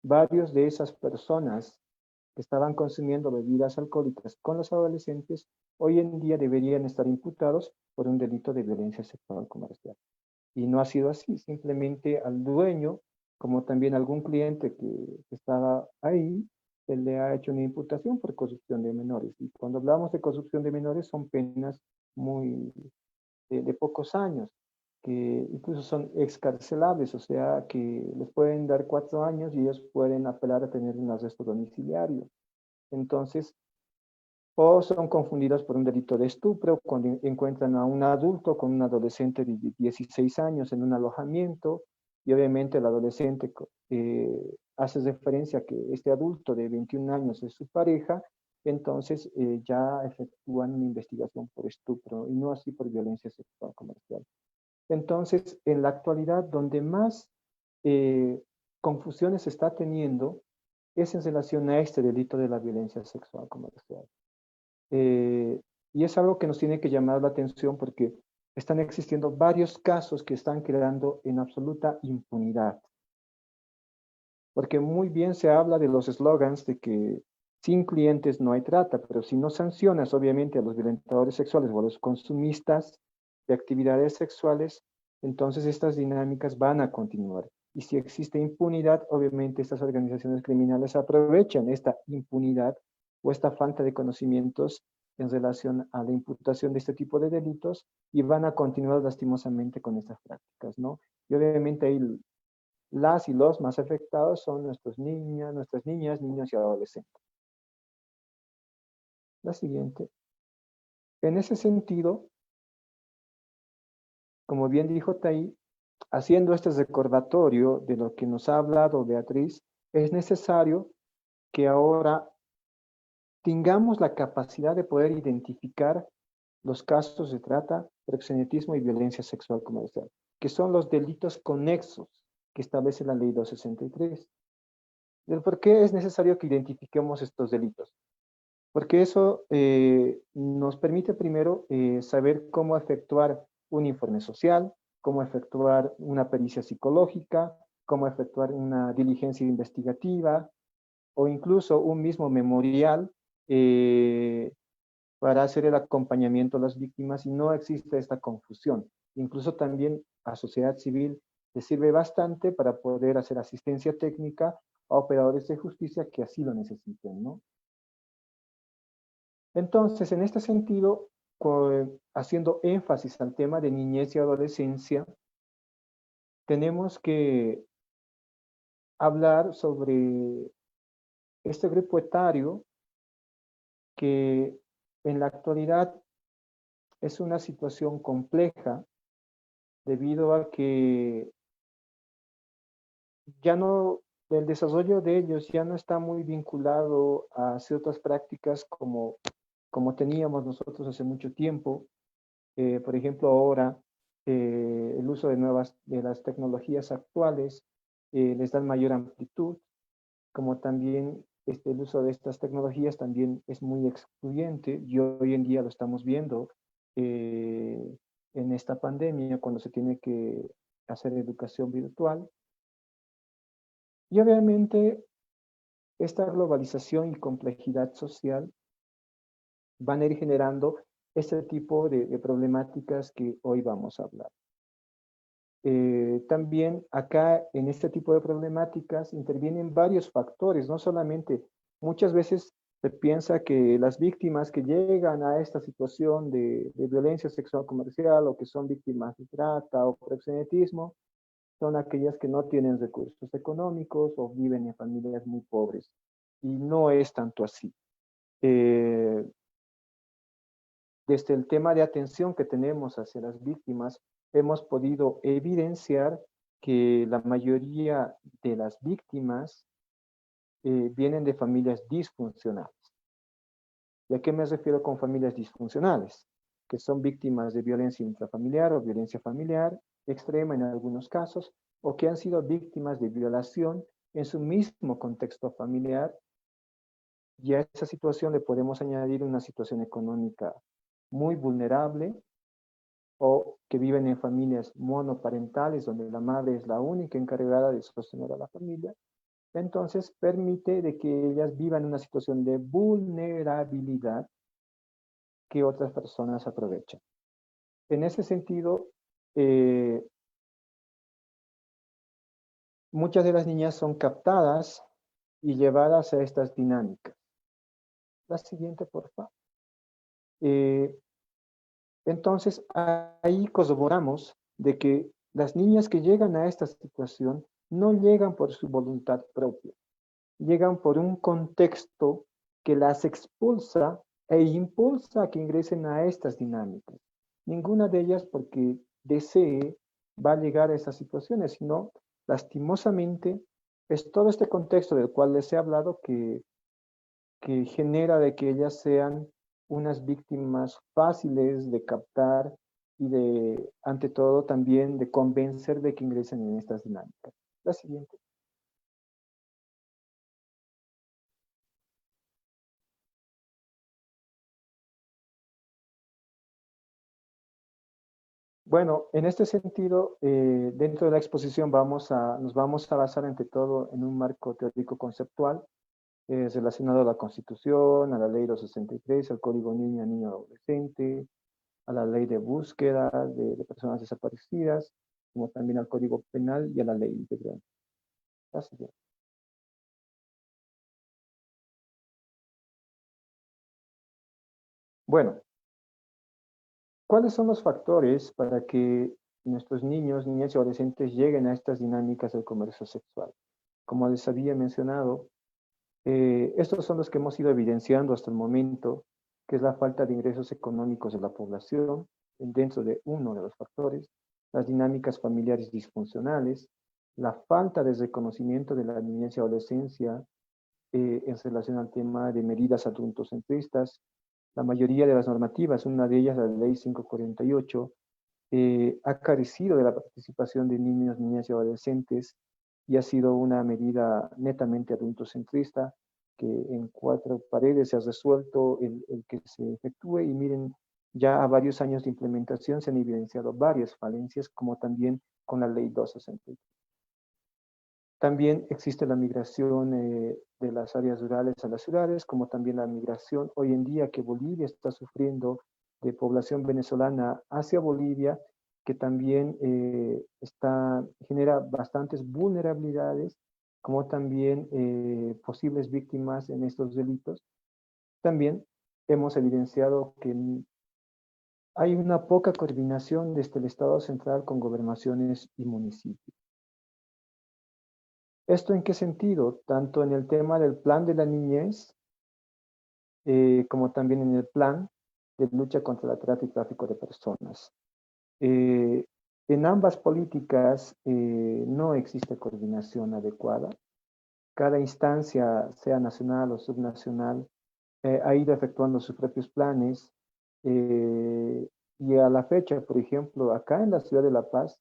varios de esas personas que estaban consumiendo bebidas alcohólicas con los adolescentes, hoy en día deberían estar imputados por un delito de violencia sexual comercial. Y no ha sido así, simplemente al dueño, como también algún cliente que estaba ahí, se le ha hecho una imputación por corrupción de menores. Y cuando hablamos de corrupción de menores son penas muy de pocos años, que incluso son excarcelables, o sea, que les pueden dar 4 años y ellos pueden apelar a tener un arresto domiciliario. Entonces, o son confundidos por un delito de estupro cuando encuentran a un adulto con un adolescente de 16 años en un alojamiento y obviamente el adolescente hace referencia a que este adulto de 21 años es su pareja, entonces ya efectúan una investigación por estupro y no así por violencia sexual comercial. Entonces, en la actualidad, donde más confusiones se está teniendo es en relación a este delito de la violencia sexual comercial. Y es algo que nos tiene que llamar la atención porque están existiendo varios casos que están quedando en absoluta impunidad. Porque muy bien se habla de los eslogans de que sin clientes no hay trata, pero si no sancionas obviamente a los violentadores sexuales o a los consumistas de actividades sexuales, entonces estas dinámicas van a continuar. Y si existe impunidad, obviamente estas organizaciones criminales aprovechan esta impunidad o esta falta de conocimientos en relación a la imputación de este tipo de delitos y van a continuar lastimosamente con estas prácticas, ¿no? Y obviamente ahí las y los más afectados son nuestras niñas, niños y adolescentes. La siguiente. En ese sentido, como bien dijo Tai, haciendo este recordatorio de lo que nos ha hablado Beatriz, es necesario que ahora tengamos la capacidad de poder identificar los casos de trata, proxenetismo y violencia sexual comercial, que son los delitos conexos que establece la Ley 263. ¿Por qué es necesario que identifiquemos estos delitos? Porque eso nos permite primero saber cómo efectuar un informe social, cómo efectuar una pericia psicológica, cómo efectuar una diligencia investigativa o incluso un mismo memorial para hacer el acompañamiento a las víctimas y no existe esta confusión. Incluso también a sociedad civil le sirve bastante para poder hacer asistencia técnica a operadores de justicia que así lo necesiten, ¿no? Entonces, en este sentido, haciendo énfasis al tema de niñez y adolescencia, tenemos que hablar sobre este grupo etario que en la actualidad es una situación compleja debido a que ya no, el desarrollo de ellos ya no está muy vinculado a ciertas prácticas como teníamos nosotros hace mucho tiempo. Por ejemplo, ahora el uso de las tecnologías actuales les dan mayor amplitud, como también el uso de estas tecnologías también es muy excluyente y hoy en día lo estamos viendo en esta pandemia cuando se tiene que hacer educación virtual. Y obviamente esta globalización y complejidad social van a ir generando este tipo de problemáticas que hoy vamos a hablar. También acá en este tipo de problemáticas intervienen varios factores, no solamente, muchas veces se piensa que las víctimas que llegan a esta situación de violencia sexual comercial o que son víctimas de trata o proxenetismo, son aquellas que no tienen recursos económicos o viven en familias muy pobres. Y no es tanto así. Desde el tema de atención que tenemos hacia las víctimas, hemos podido evidenciar que la mayoría de las víctimas vienen de familias disfuncionales. ¿Y a qué me refiero con familias disfuncionales? Que son víctimas de violencia intrafamiliar o violencia familiar extrema en algunos casos, o que han sido víctimas de violación en su mismo contexto familiar, y a esa situación le podemos añadir una situación económica muy vulnerable, o que viven en familias monoparentales donde la madre es la única encargada de sostener a la familia, entonces permite de que ellas vivan una situación de vulnerabilidad que otras personas aprovechan. En ese sentido, muchas de las niñas son captadas y llevadas a estas dinámicas. La siguiente, por favor. Entonces, ahí corroboramos de que las niñas que llegan a esta situación no llegan por su voluntad propia, llegan por un contexto que las expulsa e impulsa a que ingresen a estas dinámicas. Ninguna de ellas porque desee va a llegar a estas situaciones, sino lastimosamente es todo este contexto del cual les he hablado que genera de que ellas sean unas víctimas fáciles de captar y de, ante todo, también de convencer de que ingresen en estas dinámicas. La siguiente. Bueno, en este sentido, dentro de la exposición nos vamos a basar ante todo en un marco teórico conceptual relacionado a la Constitución, a la Ley 263, al Código Niña, Niño, Adolescente, a la Ley de Búsqueda de Personas Desaparecidas, como también al Código Penal y a la Ley Integral. La siguiente. Bueno, ¿cuáles son los factores para que nuestros niños, niñas y adolescentes lleguen a estas dinámicas del comercio sexual? Como les había mencionado, estos son los que hemos ido evidenciando hasta el momento, que es la falta de ingresos económicos de la población, dentro de uno de los factores, las dinámicas familiares disfuncionales, la falta de reconocimiento de la niñez y adolescencia en relación al tema de medidas adultocentristas. La mayoría de las normativas, una de ellas la Ley 548, ha carecido de la participación de niños, niñas y adolescentes y ha sido una medida netamente adultocentrista que en 4 paredes se ha resuelto el que se efectúe y miren, ya a varios años de implementación se han evidenciado varias falencias como también con la Ley 263. También existe la migración de las áreas rurales a las ciudades, como también la migración hoy en día que Bolivia está sufriendo de población venezolana hacia Bolivia, que también genera bastantes vulnerabilidades, como también posibles víctimas en estos delitos. También hemos evidenciado que hay una poca coordinación desde el Estado central con gobernaciones y municipios. ¿Esto en qué sentido? Tanto en el tema del plan de la niñez, como también en el plan de lucha contra la trata y tráfico de personas. En ambas políticas no existe coordinación adecuada. Cada instancia, sea nacional o subnacional, ha ido efectuando sus propios planes. Y a la fecha, por ejemplo, acá en la ciudad de La Paz,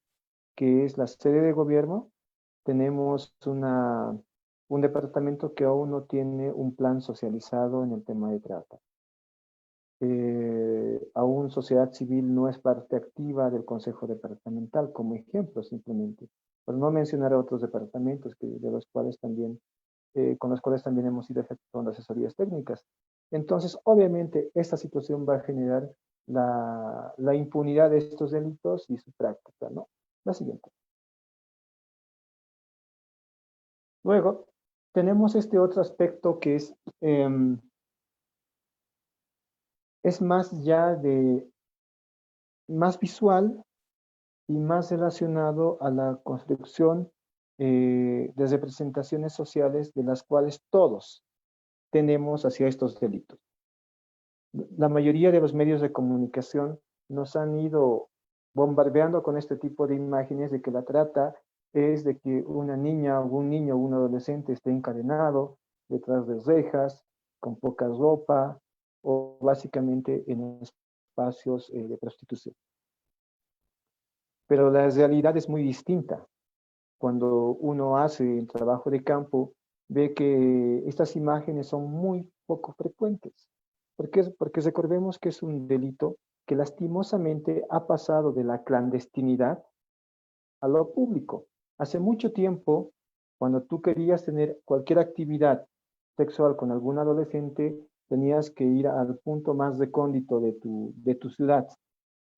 que es la sede de gobierno, tenemos un departamento que aún no tiene un plan socializado en el tema de trata. Aún sociedad civil no es parte activa del Consejo Departamental, como ejemplo simplemente, por no mencionar a otros departamentos de los cuales también, con los cuales también hemos ido efectuando asesorías técnicas. Entonces, obviamente, esta situación va a generar la impunidad de estos delitos y su práctica, ¿no? La siguiente. Luego, tenemos este otro aspecto que es más más visual y más relacionado a la construcción de representaciones sociales de las cuales todos tenemos hacia estos delitos. La mayoría de los medios de comunicación nos han ido bombardeando con este tipo de imágenes de que la trata es de que una niña o un niño o un adolescente esté encadenado detrás de rejas, con poca ropa o básicamente en espacios de prostitución. Pero la realidad es muy distinta. Cuando uno hace el trabajo de campo, ve que estas imágenes son muy poco frecuentes. Porque recordemos que es un delito que lastimosamente ha pasado de la clandestinidad a lo público. Hace mucho tiempo, cuando tú querías tener cualquier actividad sexual con algún adolescente, tenías que ir al punto más recóndito de tu ciudad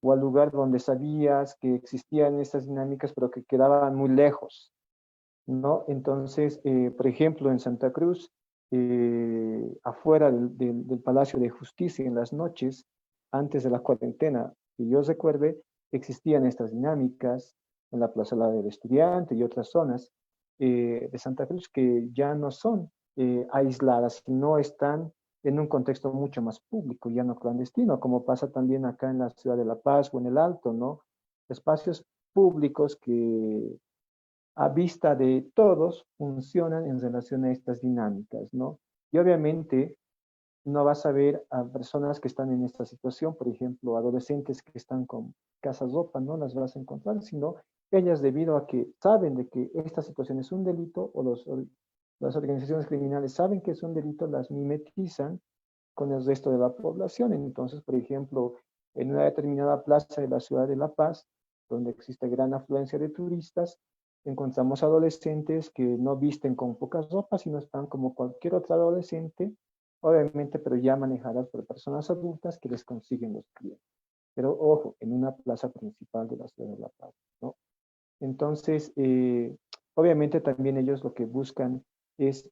o al lugar donde sabías que existían estas dinámicas, pero que quedaban muy lejos. ¿no? Entonces, por ejemplo, en Santa Cruz, afuera del Palacio de Justicia en las noches, antes de la cuarentena, que yo recuerde, existían estas dinámicas en la Plaza del Estudiante y otras zonas de Santa Cruz que ya no son aisladas, sino están en un contexto mucho más público, ya no clandestino, como pasa también acá en la ciudad de La Paz o en el Alto, ¿no? Espacios públicos que a vista de todos funcionan en relación a estas dinámicas, ¿no? Y obviamente no vas a ver a personas que están en esta situación, por ejemplo, adolescentes que están con casas ropa, no las vas a encontrar, sino ellas debido a que saben de que esta situación es un delito o las organizaciones criminales saben que es un delito, las mimetizan con el resto de la población. Entonces, por ejemplo, en una determinada plaza de la ciudad de La Paz, donde existe gran afluencia de turistas, encontramos adolescentes que no visten con pocas ropas, sino están como cualquier otro adolescente, obviamente, pero ya manejadas por personas adultas que les consiguen los clientes. Pero ojo, en una plaza principal de la ciudad de La Paz, ¿no? Entonces, obviamente también ellos lo que buscan es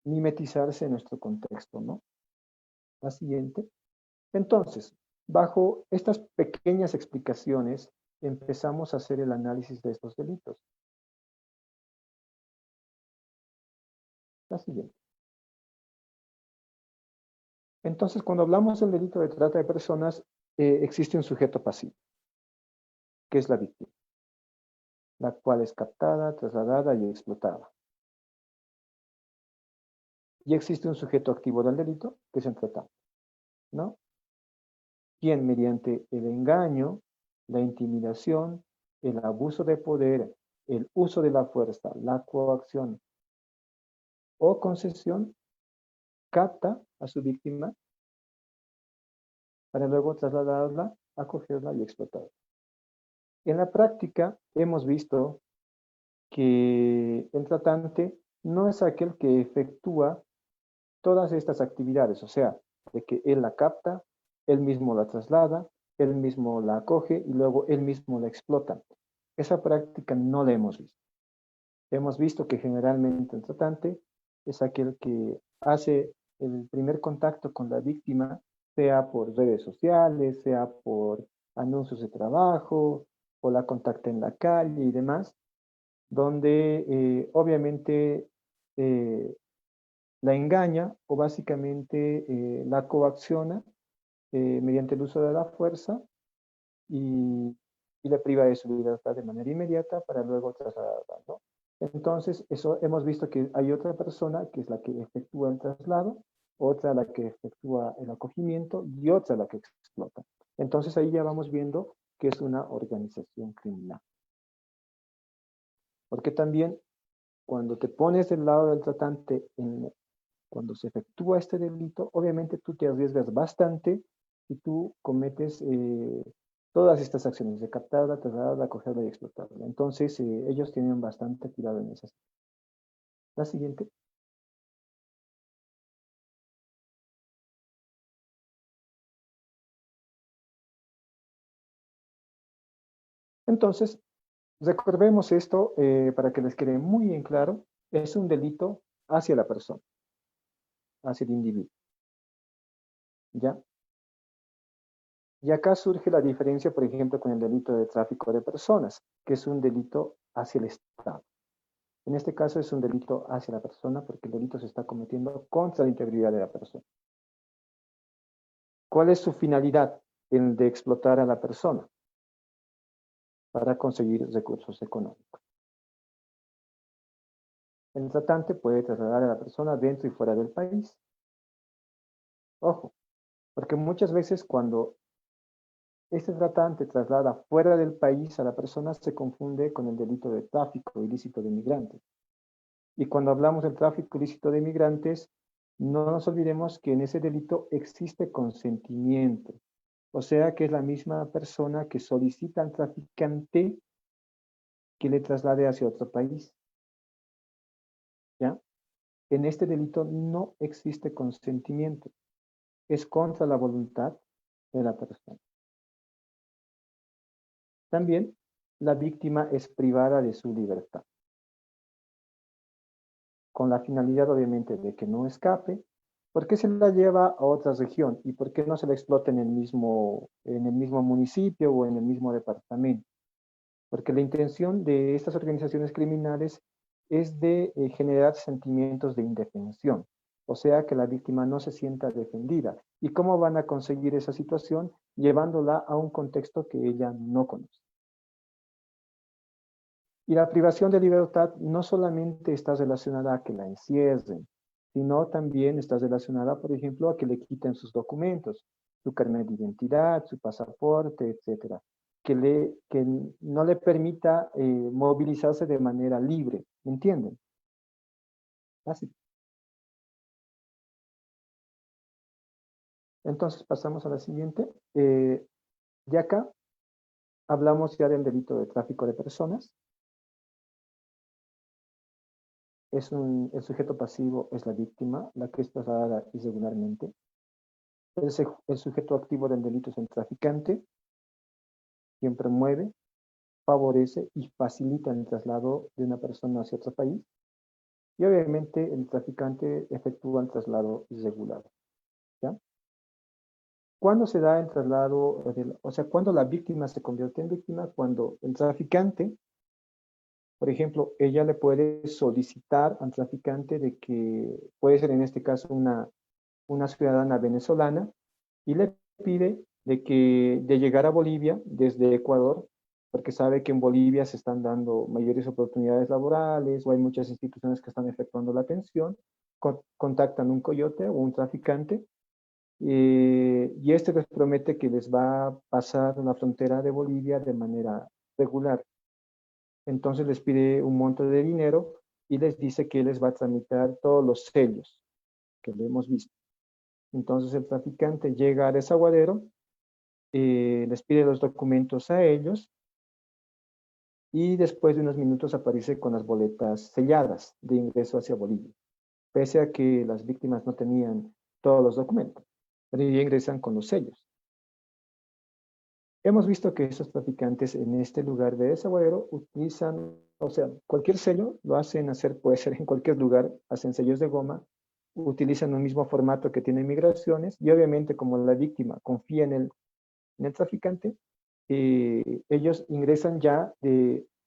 mimetizarse en nuestro contexto, ¿no? La siguiente. Entonces, bajo estas pequeñas explicaciones, empezamos a hacer el análisis de estos delitos. La siguiente. Entonces, cuando hablamos del delito de trata de personas, existe un sujeto pasivo, que es la víctima, la cual es captada, trasladada y explotada. Y existe un sujeto activo del delito, que es el tratante, ¿no? Quien mediante el engaño, la intimidación, el abuso de poder, el uso de la fuerza, la coacción o concesión, capta a su víctima para luego trasladarla, acogerla y explotarla. En la práctica hemos visto que el tratante no es aquel que efectúa todas estas actividades, o sea, de que él la capta, él mismo la traslada, él mismo la acoge y luego él mismo la explota. Esa práctica no la hemos visto. Hemos visto que generalmente el tratante es aquel que hace el primer contacto con la víctima, sea por redes sociales, sea por anuncios de trabajo, o la contacta en la calle y demás, donde obviamente la engaña o básicamente la coacciona mediante el uso de la fuerza y le priva de su libertad de manera inmediata para luego trasladarla, ¿no? Entonces, eso hemos visto que hay otra persona que es la que efectúa el traslado, otra la que efectúa el acogimiento y otra la que explota. Entonces ahí ya vamos viendo que es una organización criminal. Porque también cuando te pones del lado del tratante, cuando se efectúa este delito, obviamente tú te arriesgas bastante y tú cometes todas estas acciones de captarla, trasladarla, acogerla y explotarla. Entonces, ellos tienen bastante cuidado en esas. La siguiente. Entonces, recordemos esto para que les quede muy en claro. Es un delito hacia la persona, hacia el individuo. ¿Ya? Y acá surge la diferencia, por ejemplo, con el delito de tráfico de personas, que es un delito hacia el Estado. En este caso es un delito hacia la persona porque el delito se está cometiendo contra la integridad de la persona. ¿Cuál es su finalidad? El de explotar a la persona para conseguir recursos económicos. El tratante puede trasladar a la persona dentro y fuera del país. Ojo, porque muchas veces cuando este tratante traslada fuera del país a la persona se confunde con el delito de tráfico ilícito de migrantes. Y cuando hablamos del tráfico ilícito de migrantes, no nos olvidemos que en ese delito existe consentimiento. O sea que es la misma persona que solicita al traficante que le traslade hacia otro país. ¿Ya? En este delito no existe consentimiento. Es contra la voluntad de la persona. También la víctima es privada de su libertad. con la finalidad obviamente de que no escape, ¿por qué se la lleva a otra región? ¿Y por qué no se la explota en el mismo municipio o en el mismo departamento? Porque la intención de estas organizaciones criminales es de generar sentimientos de indefensión, o sea, que la víctima no se sienta defendida. ¿Y cómo van a conseguir esa situación? Llevándola a un contexto que ella no conoce. Y la privación de libertad no solamente está relacionada a que la encierren, sino también está relacionada, por ejemplo, a que le quiten sus documentos, su carnet de identidad, su pasaporte, etcétera, que no le permita movilizarse de manera libre, ¿me entienden? Así. Entonces pasamos a la siguiente. Y acá hablamos ya del delito de tráfico de personas. El sujeto pasivo es la víctima, la que es trasladada irregularmente. El sujeto activo del delito es el traficante, quien promueve, favorece y facilita el traslado de una persona hacia otro país. Y obviamente el traficante efectúa el traslado irregular. ¿Ya? ¿Cuándo se da el traslado? O sea, ¿cuándo la víctima se convierte en víctima? Cuando el traficante, por ejemplo, ella le puede solicitar al traficante de que, puede ser en este caso una ciudadana venezolana, y le pide de llegar a Bolivia desde Ecuador, porque sabe que en Bolivia se están dando mayores oportunidades laborales o hay muchas instituciones que están efectuando la atención, contactan un coyote o un traficante, y este les promete que les va a pasar la frontera de Bolivia de manera regular. Entonces les pide un monto de dinero y les dice que les va a tramitar todos los sellos que le hemos visto. Entonces el traficante llega al desaguadero, les pide los documentos a ellos y después de unos minutos aparece con las boletas selladas de ingreso hacia Bolivia, pese a que las víctimas no tenían todos los documentos, pero ya ingresan con los sellos. Hemos visto que esos traficantes en este lugar de desaguadero utilizan, o sea, cualquier sello lo hacen hacer, puede ser en cualquier lugar, hacen sellos de goma, utilizan un mismo formato que tiene migraciones y obviamente como la víctima confía en el traficante, ellos ingresan ya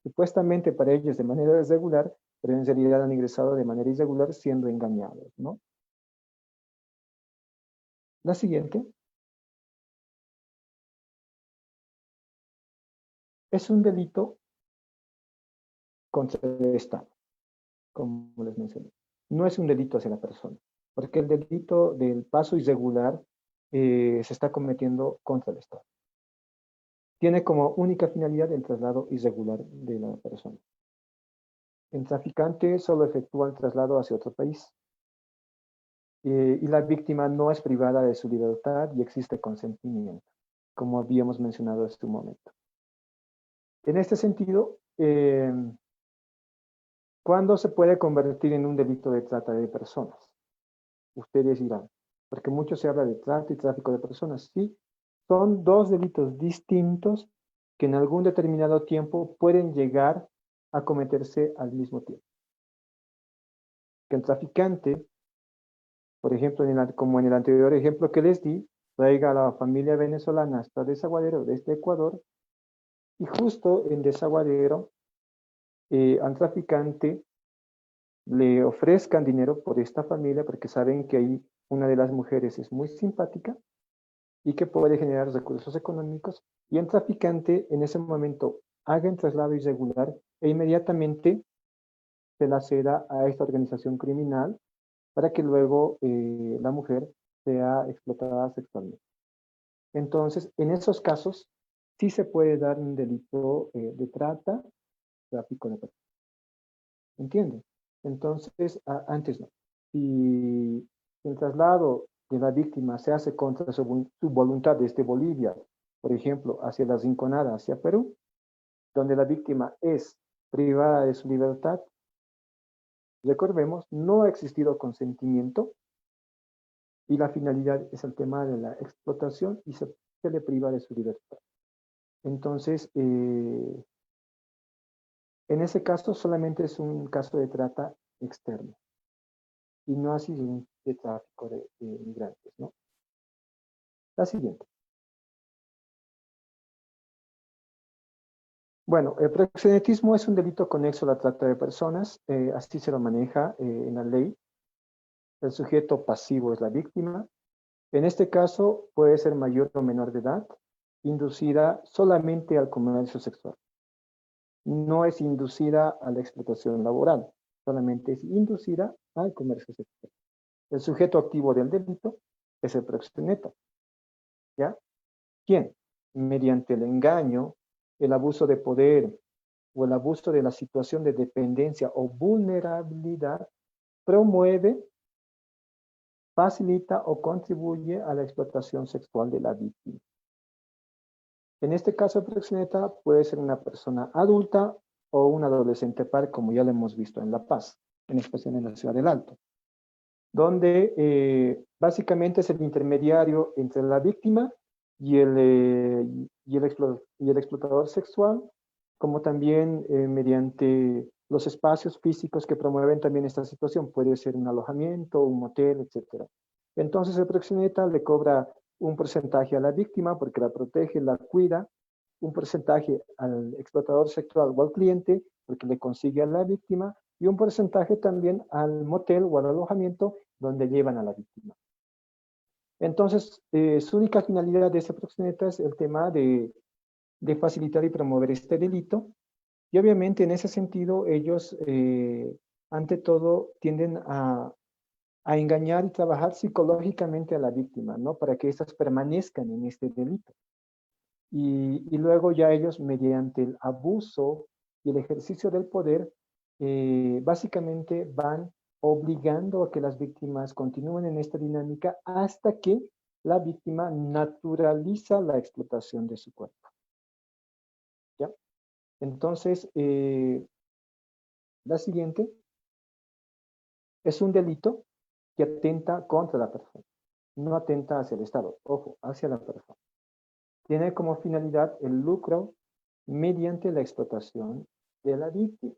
supuestamente para ellos de manera irregular, pero en realidad han ingresado de manera irregular siendo engañados, ¿no? La siguiente. Es un delito contra el Estado, como les mencioné. No es un delito hacia la persona, porque el delito del paso irregular se está cometiendo contra el Estado. Tiene como única finalidad el traslado irregular de la persona. El traficante solo efectúa el traslado hacia otro país. Y la víctima no es privada de su libertad y existe consentimiento, como habíamos mencionado hace un momento. En este sentido, ¿cuándo se puede convertir en un delito de trata de personas? Ustedes dirán, porque mucho se habla de trata y tráfico de personas. Sí, son dos delitos distintos que en algún determinado tiempo pueden llegar a cometerse al mismo tiempo. Que el traficante, por ejemplo, como en el anterior ejemplo que les di, traiga a la familia venezolana hasta Desaguadero, desde Ecuador, y justo en Desaguadero al traficante le ofrezcan dinero por esta familia porque saben que ahí una de las mujeres es muy simpática y que puede generar recursos económicos, y el traficante en ese momento haga el traslado irregular e inmediatamente se la ceda a esta organización criminal para que luego la mujer sea explotada sexualmente. Entonces, en esos casos, sí se puede dar un delito de trata, tráfico de personas. ¿Entienden? Entonces, antes no. Si el traslado de la víctima se hace contra su voluntad desde Bolivia, por ejemplo, hacia la Rinconada, hacia Perú, donde la víctima es privada de su libertad, recordemos, no ha existido consentimiento y la finalidad es el tema de la explotación y se le priva de su libertad. Entonces, en ese caso solamente es un caso de trata externa, y no así de tráfico de migrantes, ¿no? La siguiente. Bueno, el proxenetismo es un delito conexo a la trata de personas, así se lo maneja en la ley. El sujeto pasivo es la víctima. En este caso puede ser mayor o menor de edad, inducida solamente al comercio sexual. No es inducida a la explotación laboral, solamente es inducida al comercio sexual. El sujeto activo del delito es el proxeneta, ¿ya? ¿Quién? Mediante el engaño, el abuso de poder o el abuso de la situación de dependencia o vulnerabilidad, promueve, facilita o contribuye a la explotación sexual de la víctima. En este caso, el proxeneta puede ser una persona adulta o un adolescente par, como ya lo hemos visto en La Paz, en especial en la Ciudad del Alto, donde básicamente es el intermediario entre la víctima y el explotador sexual, como también mediante los espacios físicos que promueven también esta situación. Puede ser un alojamiento, un motel, etc. Entonces el proxeneta le cobra un porcentaje a la víctima porque la protege, la cuida, un porcentaje al explotador sexual o al cliente porque le consigue a la víctima, y un porcentaje también al motel o al alojamiento donde llevan a la víctima. Entonces, su única finalidad de ese proxeneta es el tema de facilitar y promover este delito, y obviamente en ese sentido ellos, ante todo, tienden a engañar y trabajar psicológicamente a la víctima, ¿no? Para que éstas permanezcan en este delito. Y luego ya ellos, mediante el abuso y el ejercicio del poder, básicamente van obligando a que las víctimas continúen en esta dinámica hasta que la víctima naturaliza la explotación de su cuerpo. ¿Ya? Entonces, la siguiente es un delito que atenta contra la persona, no atenta hacia el Estado, ojo, hacia la persona. Tiene como finalidad el lucro mediante la explotación de la víctima.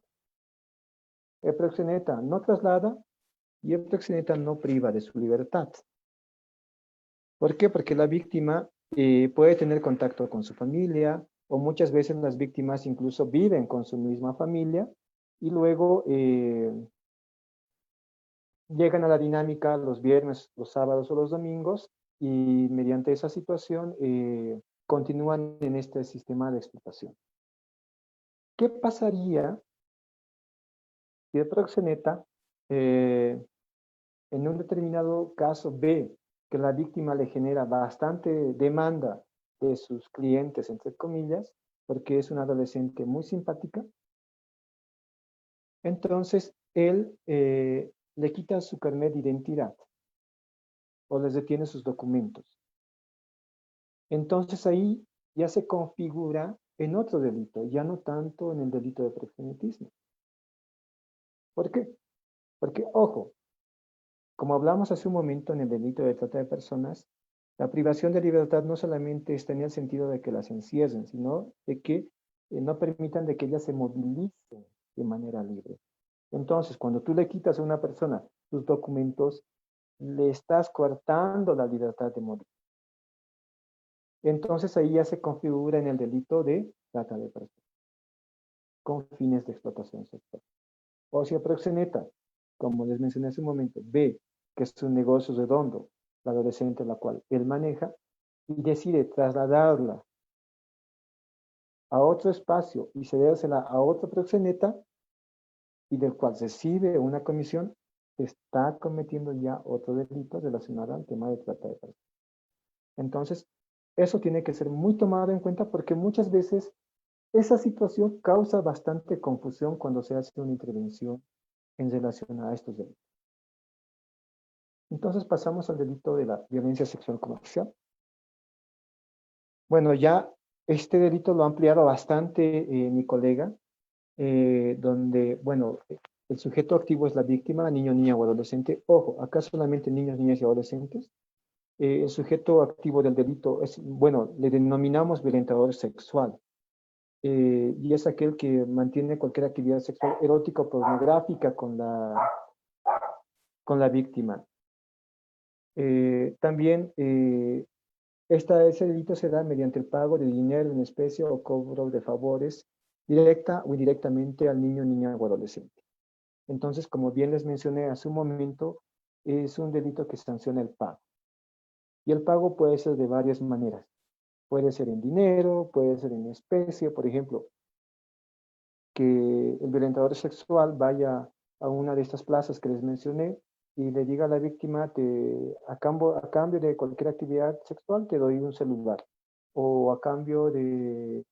El proxeneta no traslada y el proxeneta no priva de su libertad. ¿Por qué? Porque la víctima puede tener contacto con su familia, o muchas veces las víctimas incluso viven con su misma familia y luego llegan a la dinámica los viernes, los sábados o los domingos, y mediante esa situación continúan en este sistema de explotación. ¿Qué pasaría si el proxeneta en un determinado caso ve que la víctima le genera bastante demanda de sus clientes, entre comillas, porque es una adolescente muy simpática? Entonces él le quita su carnet de identidad o les detiene sus documentos. Entonces ahí ya se configura en otro delito, ya no tanto en el delito de proxenetismo. ¿Por qué? Porque, ojo, como hablamos hace un momento en el delito de trata de personas, la privación de libertad no solamente está en el sentido de que las encierren, sino de que no permitan de que ellas se movilicen de manera libre. Entonces, cuando tú le quitas a una persona sus documentos, le estás coartando la libertad de movilidad. Entonces ahí ya se configura en el delito de trata de personas, con fines de explotación sexual. O si el proxeneta, como les mencioné hace un momento, ve que es un negocio redondo, la adolescente a la cual él maneja, y decide trasladarla a otro espacio y cedérsela a otro proxeneta, y del cual recibe una comisión, está cometiendo ya otro delito relacionado al tema de trata de personas. Entonces, eso tiene que ser muy tomado en cuenta porque muchas veces esa situación causa bastante confusión cuando se hace una intervención en relación a estos delitos. Entonces pasamos al delito de la violencia sexual comercial. Bueno, ya este delito lo ha ampliado bastante mi colega, donde, bueno, el sujeto activo es la víctima, niño, niña o adolescente. Ojo, acá solamente niños, niñas y adolescentes. El sujeto activo del delito es, bueno, le denominamos violentador sexual. Y es aquel que mantiene cualquier actividad sexual erótica o pornográfica con con la víctima. También ese delito se da mediante el pago de dinero en especie o cobro de favores directa o indirectamente al niño, niña o adolescente. Entonces, como bien les mencioné hace un momento, es un delito que sanciona el pago. Y el pago puede ser de varias maneras. Puede ser en dinero, puede ser en especie, por ejemplo, que el violentador sexual vaya a una de estas plazas que les mencioné y le diga a la víctima, a cambio de cualquier actividad sexual te doy un celular. O a cambio de,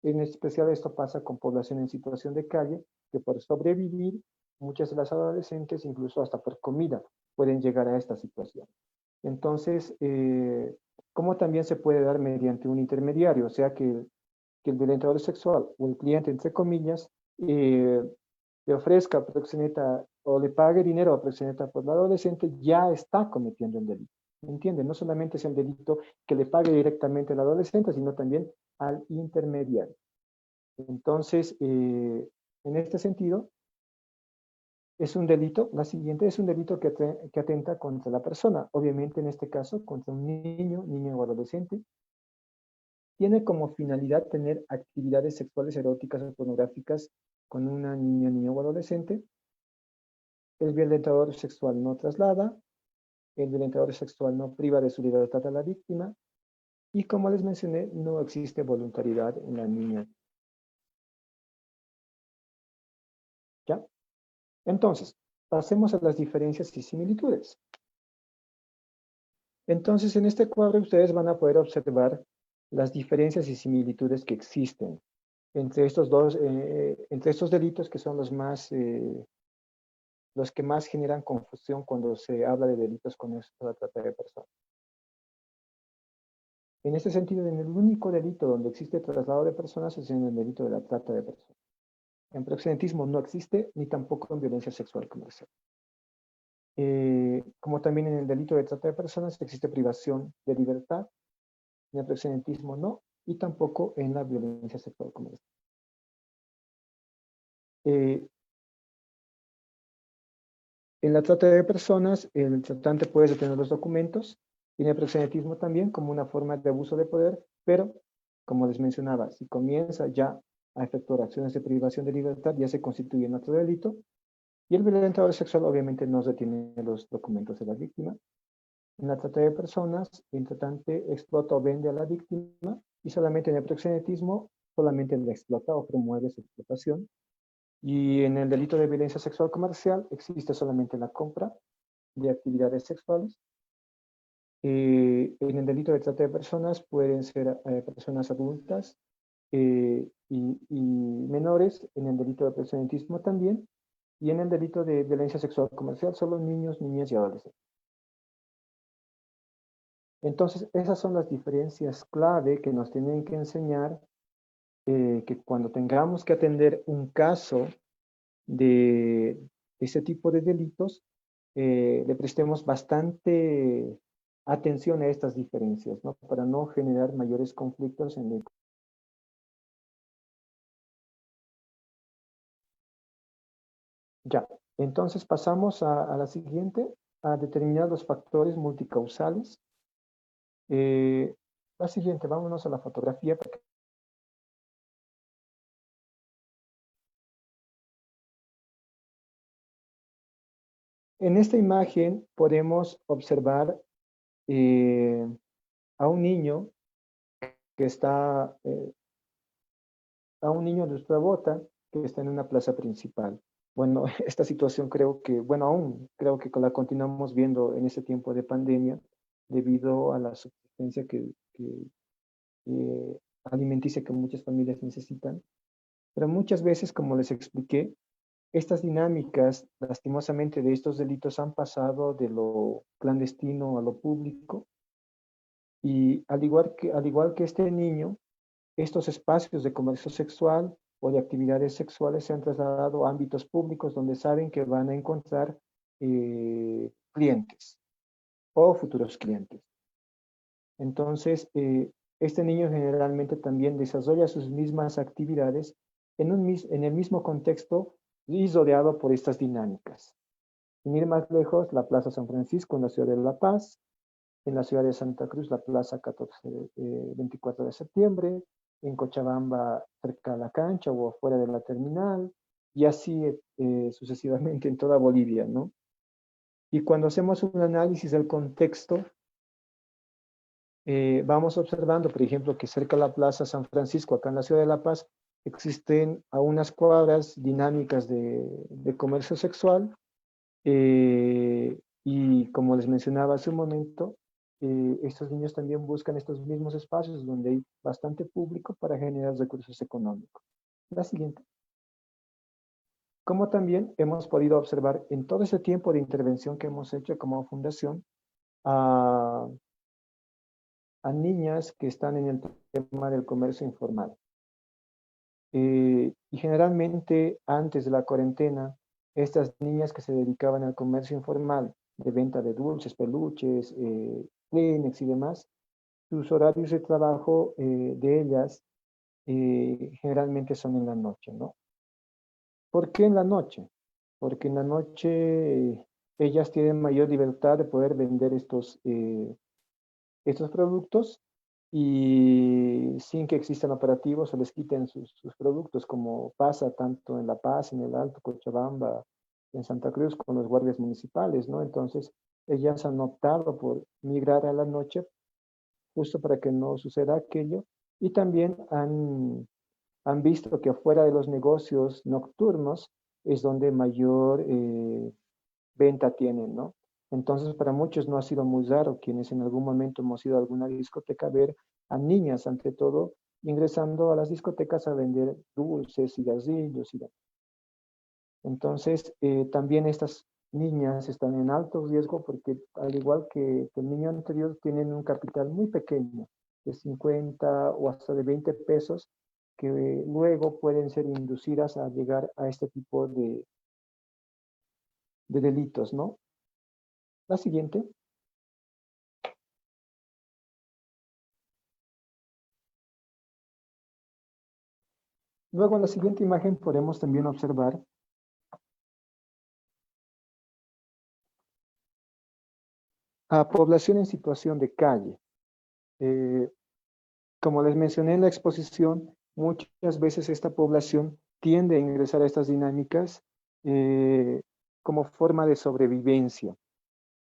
en especial esto pasa con población en situación de calle, que por sobrevivir, muchas de las adolescentes, incluso hasta por comida, pueden llegar a esta situación. Entonces, ¿cómo también se puede dar mediante un intermediario? O sea, que el violentador sexual o el cliente, entre comillas, le ofrezca proxeneta o le pague dinero a proxeneta por la adolescente, ya está cometiendo el delito. ¿Me entienden? No solamente es el delito que le pague directamente al adolescente, sino también al intermediario. Entonces, en este sentido, es un delito, la siguiente es un delito que atenta contra la persona, obviamente en este caso contra un niño, niña o adolescente. Tiene como finalidad tener actividades sexuales eróticas o pornográficas con una niña, niño o adolescente. El violentador sexual no traslada, el violentador sexual no priva de su libertad a la víctima y, como les mencioné, no existe voluntariedad en la niña. ¿Ya? Entonces, pasemos a las diferencias y similitudes. Entonces, en este cuadro ustedes van a poder observar las diferencias y similitudes que existen entre estos delitos que son los que más generan confusión cuando se habla de delitos con esto de trata de personas. En este sentido, en el único delito donde existe traslado de personas es en el delito de la trata de personas. En proxenetismo no existe, ni tampoco en violencia sexual comercial. Como también en el delito de trata de personas existe privación de libertad, en el proxenetismo no, y tampoco en la violencia sexual comercial. En la trata de personas, el tratante puede detener los documentos, y en el proxenetismo también como una forma de abuso de poder, pero, como les mencionaba, si comienza ya a efectuar acciones de privación de libertad, ya se constituye en otro delito, y el violentador sexual obviamente no detiene los documentos de la víctima. En la trata de personas, el tratante explota o vende a la víctima, y solamente en el proxenetismo, solamente la explota o promueve su explotación. Y en el delito de violencia sexual comercial existe solamente la compra de actividades sexuales. En el delito de trata de personas pueden ser personas adultas y menores, en el delito de proxenetismo también, y en el delito de violencia sexual comercial solo niños, niñas y adolescentes. Entonces, esas son las diferencias clave que nos tienen que enseñar que cuando tengamos que atender un caso de ese tipo de delitos, le prestemos bastante atención a estas diferencias, ¿no? Para no generar mayores conflictos en el... Ya, entonces pasamos a la siguiente, a determinar los factores multicausales. La siguiente, vámonos a la fotografía. En esta imagen podemos observar a un niño que está, a un niño de nuestra bota que está en una plaza principal. Bueno, esta situación creo que, bueno, aún creo que la continuamos viendo en este tiempo de pandemia debido a la subsistencia alimenticia que muchas familias necesitan. Pero muchas veces, como les expliqué, estas dinámicas, lastimosamente, de estos delitos han pasado de lo clandestino a lo público. Y al igual que este niño, estos espacios de comercio sexual o de actividades sexuales se han trasladado a ámbitos públicos donde saben que van a encontrar clientes o futuros clientes. Entonces, este niño generalmente también desarrolla sus mismas actividades en el mismo contexto y rodeado por estas dinámicas. Sin ir más lejos, la Plaza San Francisco en la ciudad de La Paz, en la ciudad de Santa Cruz, la Plaza 24 de septiembre, en Cochabamba, cerca de la cancha o afuera de la terminal, y así sucesivamente en toda Bolivia, ¿no? Y cuando hacemos un análisis del contexto, vamos observando, por ejemplo, que cerca de la Plaza San Francisco, acá en la ciudad de La Paz, existen a unas cuadras dinámicas de comercio sexual, y como les mencionaba hace un momento, estos niños también buscan estos mismos espacios donde hay bastante público para generar recursos económicos. La siguiente. Como también hemos podido observar en todo ese tiempo de intervención que hemos hecho como fundación a niñas que están en el tema del comercio informal. Y generalmente antes de la cuarentena, estas niñas que se dedicaban al comercio informal, de venta de dulces, peluches, Kleenex y demás, sus horarios de trabajo de ellas generalmente son en la noche, ¿no? ¿Por qué en la noche? Porque en la noche ellas tienen mayor libertad de poder vender estos productos y sin que existan operativos o les quiten sus productos, como pasa tanto en La Paz, en el Alto Cochabamba, en Santa Cruz, con los guardias municipales, ¿no? Entonces, ellas han optado por migrar a la noche justo para que no suceda aquello, y también han visto que afuera de los negocios nocturnos es donde mayor venta tienen, ¿no? Entonces, para muchos no ha sido muy raro, quienes en algún momento hemos ido a alguna discoteca, ver a niñas, ante todo, ingresando a las discotecas a vender dulces, cigarrillos y demás. Entonces, también estas niñas están en alto riesgo porque, al igual que el niño anterior, tienen un capital muy pequeño, de 50 o hasta de 20 pesos, que luego pueden ser inducidas a llegar a este tipo de delitos, ¿no? La siguiente. Luego en la siguiente imagen podemos también observar a población en situación de calle. Como les mencioné en la exposición, muchas veces esta población tiende a ingresar a estas dinámicas como forma de sobrevivencia.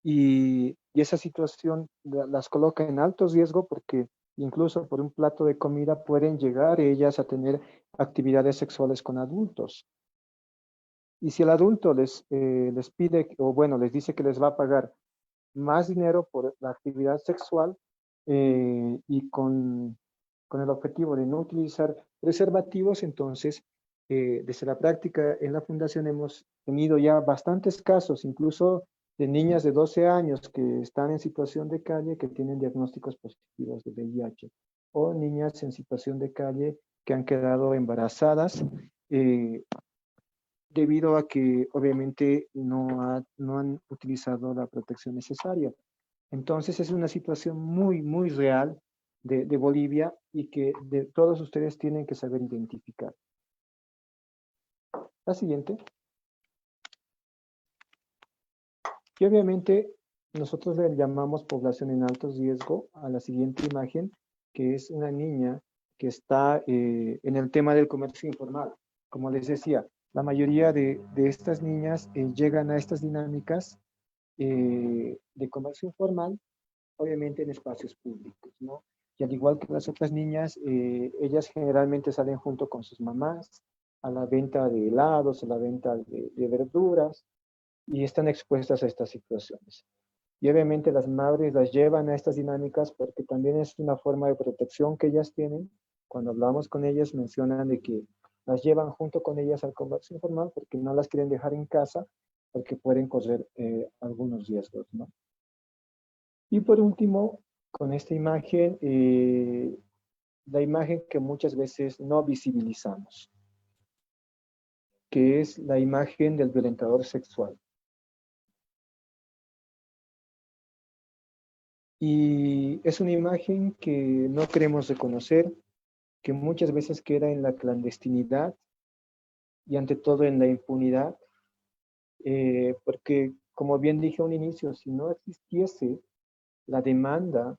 Y esa situación las coloca en alto riesgo porque incluso por un plato de comida pueden llegar ellas a tener actividades sexuales con adultos. Y si el adulto les pide, o bueno, les dice que les va a pagar más dinero por la actividad sexual y con el objetivo de no utilizar preservativos, entonces, desde la práctica en la fundación hemos tenido ya bastantes casos, incluso de niñas de 12 años que están en situación de calle, que tienen diagnósticos positivos de VIH, o niñas en situación de calle que han quedado embarazadas debido a que obviamente no han utilizado la protección necesaria. Entonces es una situación muy, muy real de Bolivia y que todos ustedes tienen que saber identificar. La siguiente. Y obviamente nosotros le llamamos población en alto riesgo a la siguiente imagen, que es una niña que está en el tema del comercio informal. Como les decía, la mayoría de estas niñas llegan a estas dinámicas de comercio informal, obviamente en espacios públicos, ¿no? Y al igual que las otras niñas, ellas generalmente salen junto con sus mamás a la venta de helados, a la venta de verduras, y están expuestas a estas situaciones. Y obviamente las madres las llevan a estas dinámicas porque también es una forma de protección que ellas tienen. Cuando hablamos con ellas mencionan de que las llevan junto con ellas al comercio informal porque no las quieren dejar en casa porque pueden correr algunos riesgos, ¿no? Y por último, con esta imagen, la imagen que muchas veces no visibilizamos, que es la imagen del violentador sexual. Y es una imagen que no queremos reconocer, que muchas veces queda en la clandestinidad y ante todo en la impunidad, porque como bien dije a un inicio, si no existiese la demanda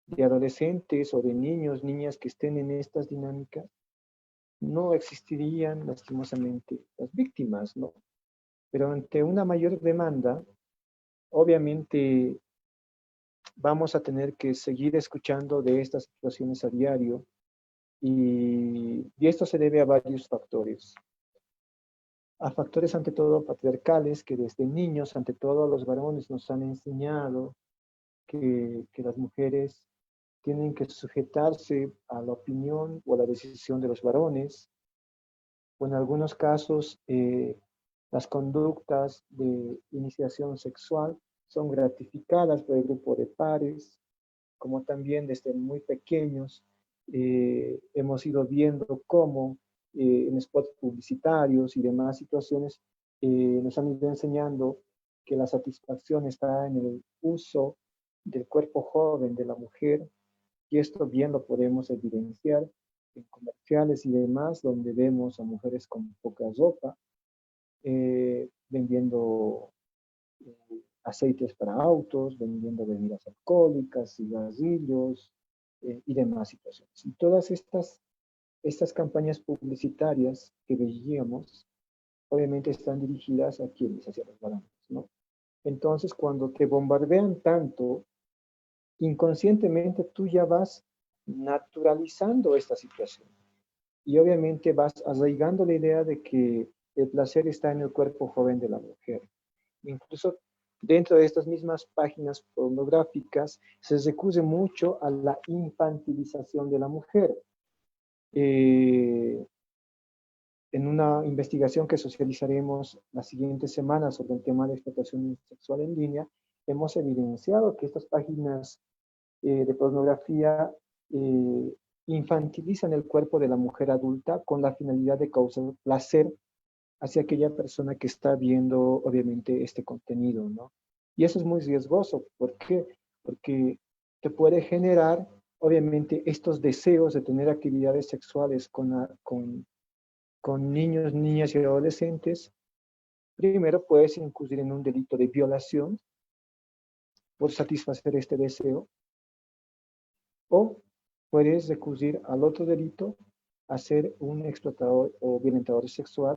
de adolescentes o de niños, niñas que estén en estas dinámicas, no existirían lastimosamente las víctimas, ¿no? Pero ante una mayor demanda, obviamente vamos a tener que seguir escuchando de estas situaciones a diario y esto se debe a varios factores. A factores ante todo patriarcales que desde niños, ante todo los varones, nos han enseñado que las mujeres tienen que sujetarse a la opinión o a la decisión de los varones, o en algunos casos las conductas de iniciación sexual son gratificadas por el grupo de pares, como también desde muy pequeños hemos ido viendo cómo en spots publicitarios y demás situaciones nos han ido enseñando que la satisfacción está en el uso del cuerpo joven de la mujer, y esto bien lo podemos evidenciar en comerciales y demás, donde vemos a mujeres con poca ropa, vendiendo aceites para autos, vendiendo bebidas alcohólicas, cigarrillos y demás situaciones. Y todas estas campañas publicitarias que veíamos, obviamente están dirigidas a quienes, hacia los varones, ¿no? Entonces, cuando te bombardean tanto, inconscientemente tú ya vas naturalizando esta situación. Y obviamente vas arraigando la idea de que el placer está en el cuerpo joven de la mujer. Incluso dentro de estas mismas páginas pornográficas se recurre mucho a la infantilización de la mujer. En una investigación que socializaremos la siguiente semana sobre el tema de explotación sexual en línea, hemos evidenciado que estas páginas de pornografía infantilizan el cuerpo de la mujer adulta con la finalidad de causar placer hacia aquella persona que está viendo, obviamente, este contenido, ¿no? Y eso es muy riesgoso. ¿Por qué? Porque te puede generar, obviamente, estos deseos de tener actividades sexuales con niños, niñas y adolescentes. Primero puedes incurrir en un delito de violación por satisfacer este deseo, o puedes recurrir al otro delito, a ser un explotador o violentador sexual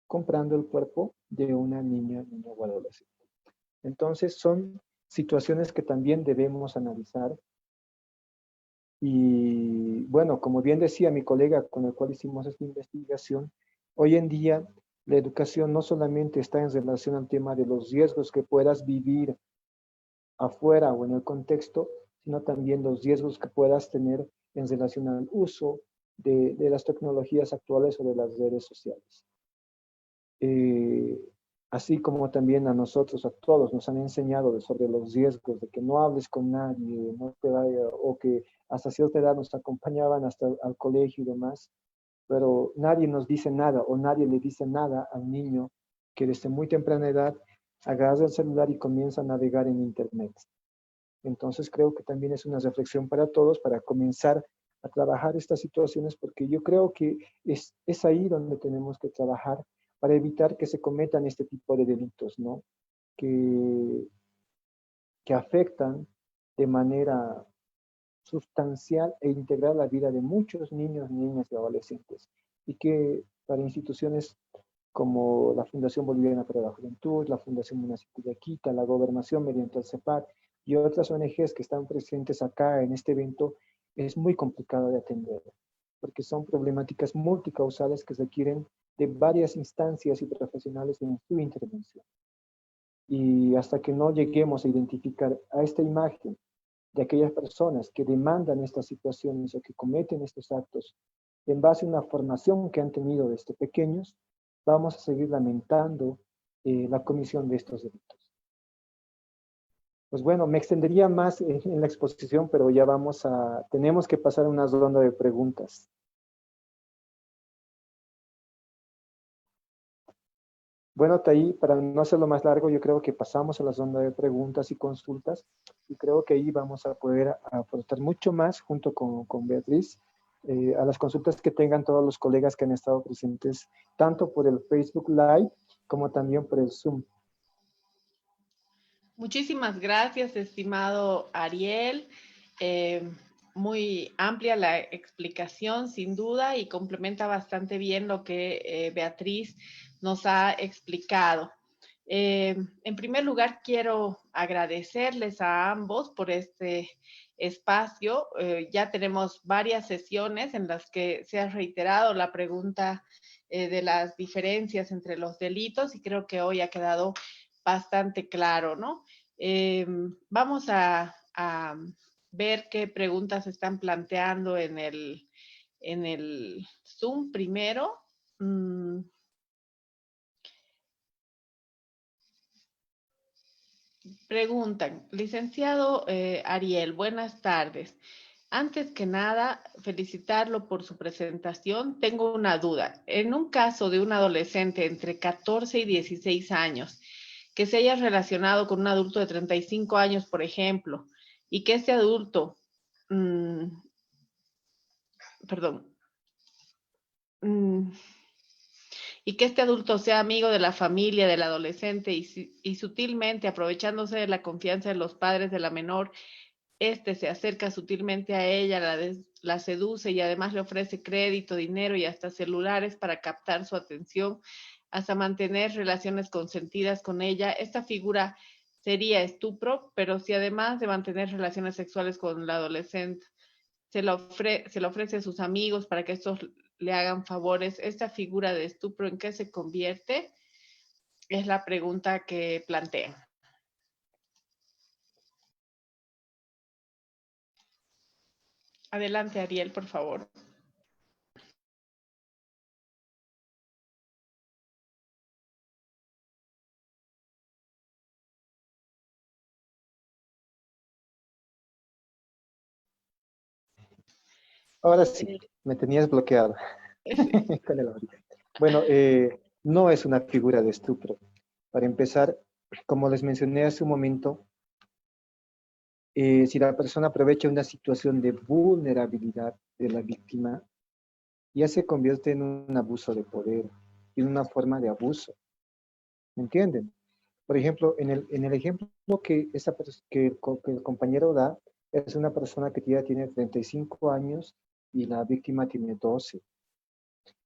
comprando el cuerpo de una niña o adolescente. Entonces son situaciones que también debemos analizar. Y bueno, como bien decía mi colega con el cual hicimos esta investigación, hoy en día la educación no solamente está en relación al tema de los riesgos que puedas vivir afuera o en el contexto, sino también los riesgos que puedas tener en relación al uso de las tecnologías actuales o de las redes sociales. Así como también a nosotros, a todos, nos han enseñado sobre los riesgos de que no hables con nadie, no te vaya, o que hasta cierta edad nos acompañaban hasta al colegio y demás, pero nadie nos dice nada o nadie le dice nada al niño que desde muy temprana edad agarra el celular y comienza a navegar en Internet. Entonces creo que también es una reflexión para todos, para comenzar a trabajar estas situaciones, porque yo creo que es ahí donde tenemos que trabajar para evitar que se cometan este tipo de delitos, ¿no? Que afectan de manera sustancial e integral la vida de muchos niños, niñas y adolescentes. Y que para instituciones como la Fundación Boliviana para la Juventud, la Fundación Municipal de Quita, la Gobernación mediante el CEPAC y otras ONGs que están presentes acá en este evento, es muy complicado de atender, porque son problemáticas multicausales que requieren de varias instancias y profesionales en su intervención. Y hasta que no lleguemos a identificar a esta imagen de aquellas personas que demandan estas situaciones o que cometen estos actos en base a una formación que han tenido desde pequeños, vamos a seguir lamentando la comisión de estos delitos. Pues bueno, me extendería más en la exposición, pero ya tenemos que pasar a una ronda de preguntas. Bueno, Taí, para no hacerlo más largo, yo creo que pasamos a la ronda de preguntas y consultas, y creo que ahí vamos a poder aportar mucho más junto con Beatriz a las consultas que tengan todos los colegas que han estado presentes, tanto por el Facebook Live como también por el Zoom. Muchísimas gracias, estimado Ariel. Muy amplia la explicación, sin duda, y complementa bastante bien lo que Beatriz nos ha explicado. En primer lugar, quiero agradecerles a ambos por este espacio. Ya tenemos varias sesiones en las que se ha reiterado la pregunta de las diferencias entre los delitos y creo que hoy ha quedado bastante claro, ¿no? Vamos a ver qué preguntas están planteando en el Zoom primero. Preguntan, licenciado Ariel, buenas tardes. Antes que nada, felicitarlo por su presentación. Tengo una duda. En un caso de un adolescente entre 14 y 16 años, que se haya relacionado con un adulto de 35 años, por ejemplo, y que este adulto, y que este adulto sea amigo de la familia del adolescente y sutilmente aprovechándose de la confianza de los padres de la menor, este se acerca sutilmente a ella, la seduce y además le ofrece crédito, dinero y hasta celulares para captar su atención, hasta mantener relaciones consentidas con ella. Esta figura sería estupro, pero si además de mantener relaciones sexuales con la adolescente, se le ofrece a sus amigos para que estos le hagan favores, ¿esta figura de estupro en qué se convierte? Es la pregunta que plantean. Adelante, Ariel, por favor. Ahora sí, me tenías bloqueado. Con el audio. Bueno, no es una figura de estupro. Para empezar, como les mencioné hace un momento, si la persona aprovecha una situación de vulnerabilidad de la víctima, ya se convierte en un abuso de poder, en una forma de abuso. ¿Me entienden? Por ejemplo, en el ejemplo que el compañero da, es una persona que ya tiene 35 años y la víctima tiene 12.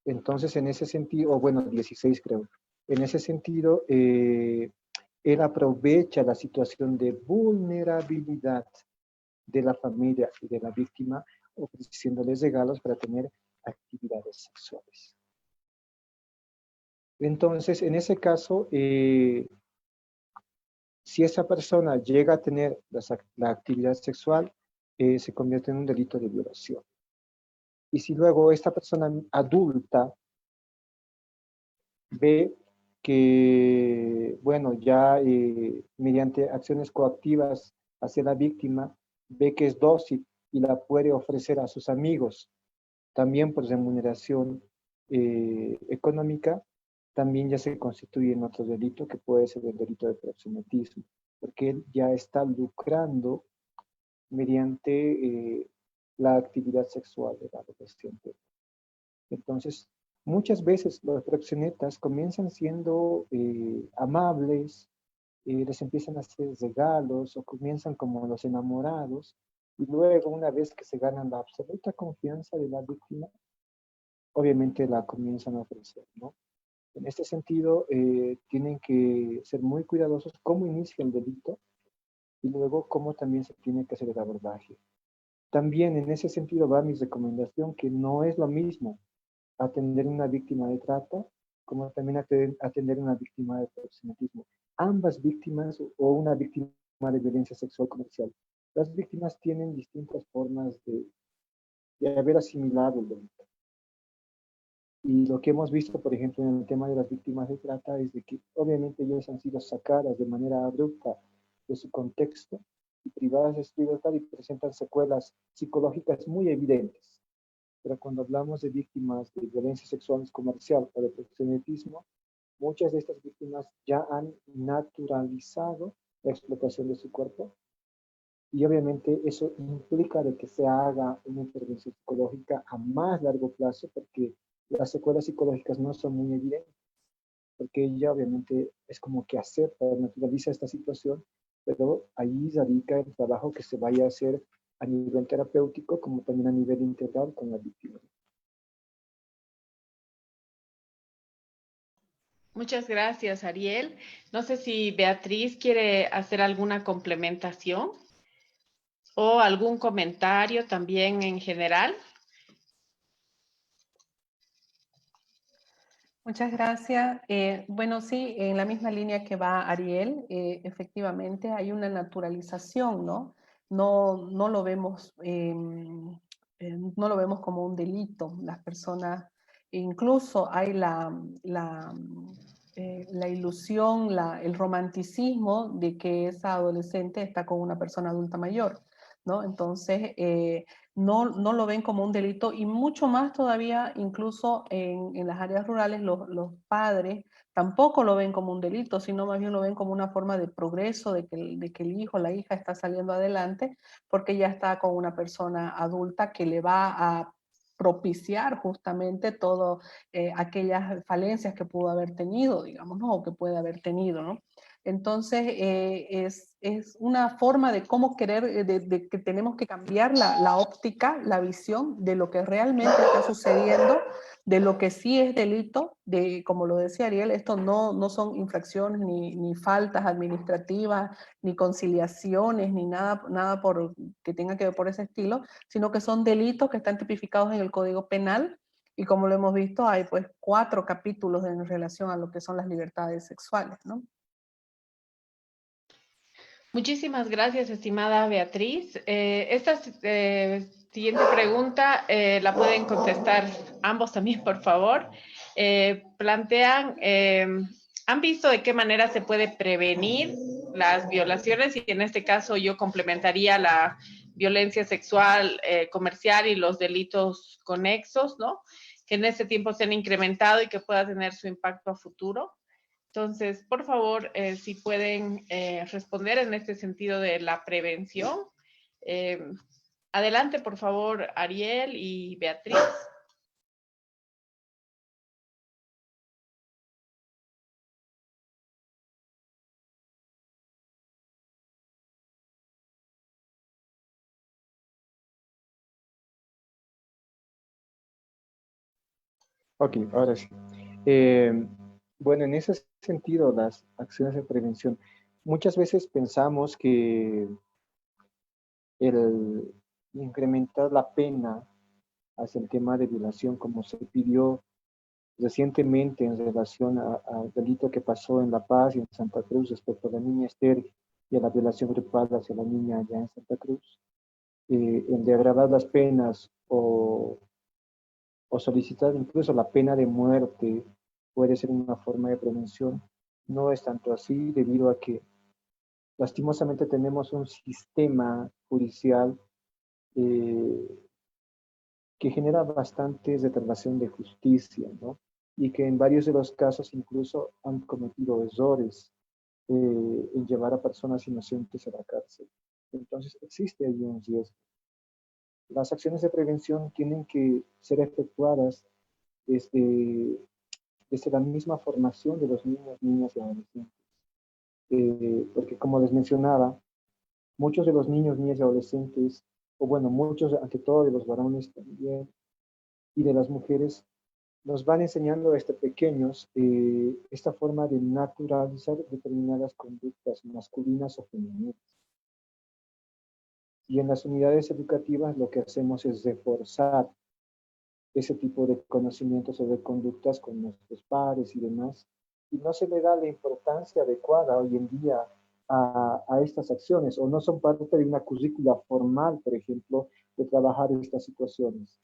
Entonces, en ese sentido, o bueno, 16 creo, en ese sentido, él aprovecha la situación de vulnerabilidad de la familia y de la víctima, ofreciéndoles regalos para tener actividades sexuales. Entonces, en ese caso, si esa persona llega a tener la actividad sexual, se convierte en un delito de violación. Y si luego esta persona adulta ve que, bueno, ya mediante acciones coactivas hacia la víctima, ve que es dócil y la puede ofrecer a sus amigos, también por remuneración económica, también ya se constituye en otro delito que puede ser el delito de proxenetismo, porque él ya está lucrando mediante la actividad sexual del adolescente. Entonces, muchas veces los proxenetas comienzan siendo amables, les empiezan a hacer regalos o comienzan como los enamorados y luego una vez que se ganan la absoluta confianza de la víctima, obviamente la comienzan a ofrecer, ¿no? En este sentido, tienen que ser muy cuidadosos cómo inicia el delito y luego cómo también se tiene que hacer el abordaje. También en ese sentido va mi recomendación que no es lo mismo atender una víctima de trata como también atender una víctima de proxenetismo. Ambas víctimas o una víctima de violencia sexual comercial, las víctimas tienen distintas formas de haber asimilado el delito. Y lo que hemos visto, por ejemplo, en el tema de las víctimas de trata es de que obviamente ellas han sido sacadas de manera abrupta de su contexto y privadas de su libertad y presentan secuelas psicológicas muy evidentes. Pero cuando hablamos de víctimas de violencia sexual comercial o de proxenetismo, muchas de estas víctimas ya han naturalizado la explotación de su cuerpo y obviamente eso implica de que se haga una intervención psicológica a más largo plazo porque las secuelas psicológicas no son muy evidentes. porque ella obviamente es como que acepta, naturaliza esta situación, pero ahí radica el trabajo que se vaya a hacer a nivel terapéutico como también a nivel integral con la víctima. Muchas gracias, Ariel. No sé si Beatriz quiere hacer alguna complementación o algún comentario también en general. Muchas gracias. Bueno, sí, en la misma línea que va Ariel, efectivamente hay una naturalización, ¿no? No lo vemos, no lo vemos como un delito. Las personas, incluso hay la ilusión, el romanticismo de que esa adolescente está con una persona adulta mayor, ¿no? Entonces, no lo ven como un delito y mucho más todavía, incluso en las áreas rurales, los padres tampoco lo ven como un delito, sino más bien lo ven como una forma de progreso, de que el hijo o la hija está saliendo adelante porque ya está con una persona adulta que le va a propiciar justamente todo aquellas falencias que pudo haber tenido, digamos, ¿no? O que puede haber tenido, ¿no? Entonces, es una forma de cómo querer, de que tenemos que cambiar la óptica, la visión de lo que realmente está sucediendo, de lo que sí es delito, de, como lo decía Ariel, esto no son infracciones ni faltas administrativas, ni conciliaciones, ni nada que tenga que ver por ese estilo, sino que son delitos que están tipificados en el Código Penal. Y como lo hemos visto, hay pues 4 capítulos en relación a lo que son las libertades sexuales, ¿no? Muchísimas gracias, estimada Beatriz. Esta siguiente pregunta la pueden contestar ambos también, por favor. Plantean, ¿han visto de qué manera se puede prevenir las violaciones? Y en este caso yo complementaría la violencia sexual comercial y los delitos conexos, ¿no? Que en este tiempo se han incrementado y que pueda tener su impacto a futuro. Entonces, por favor, si pueden responder en este sentido de la prevención. Eh, Adelante, por favor, Ariel y Beatriz. Ok, ahora sí. Bueno, en ese sentido, las acciones de prevención, muchas veces pensamos que el incrementar la pena hacia el tema de violación, como se pidió recientemente en relación al delito que pasó en La Paz y en Santa Cruz respecto a la niña Esther y a la violación grupal hacia la niña allá en Santa Cruz, el de agravar las penas o solicitar incluso la pena de muerte puede ser una forma de prevención. No es tanto así debido a que lastimosamente tenemos un sistema judicial eh, que genera bastante retardación de justicia, ¿no? Y que en varios de los casos incluso han cometido errores en llevar a personas inocentes a la cárcel. Entonces existe ahí un riesgo. Las acciones de prevención tienen que ser efectuadas desde, desde la misma formación de los niños, niñas y adolescentes. Porque como les mencionaba, muchos de los niños, niñas y adolescentes, o bueno, muchos, ante todo de los varones también, y de las mujeres, nos van enseñando desde pequeños esta forma de naturalizar determinadas conductas masculinas o femeninas. Y en las unidades educativas lo que hacemos es reforzar ese tipo de conocimientos o de conductas con nuestros pares y demás, y no se le da la importancia adecuada hoy en día a estas acciones, o no son parte de una currícula formal, por ejemplo, de trabajar estas situaciones.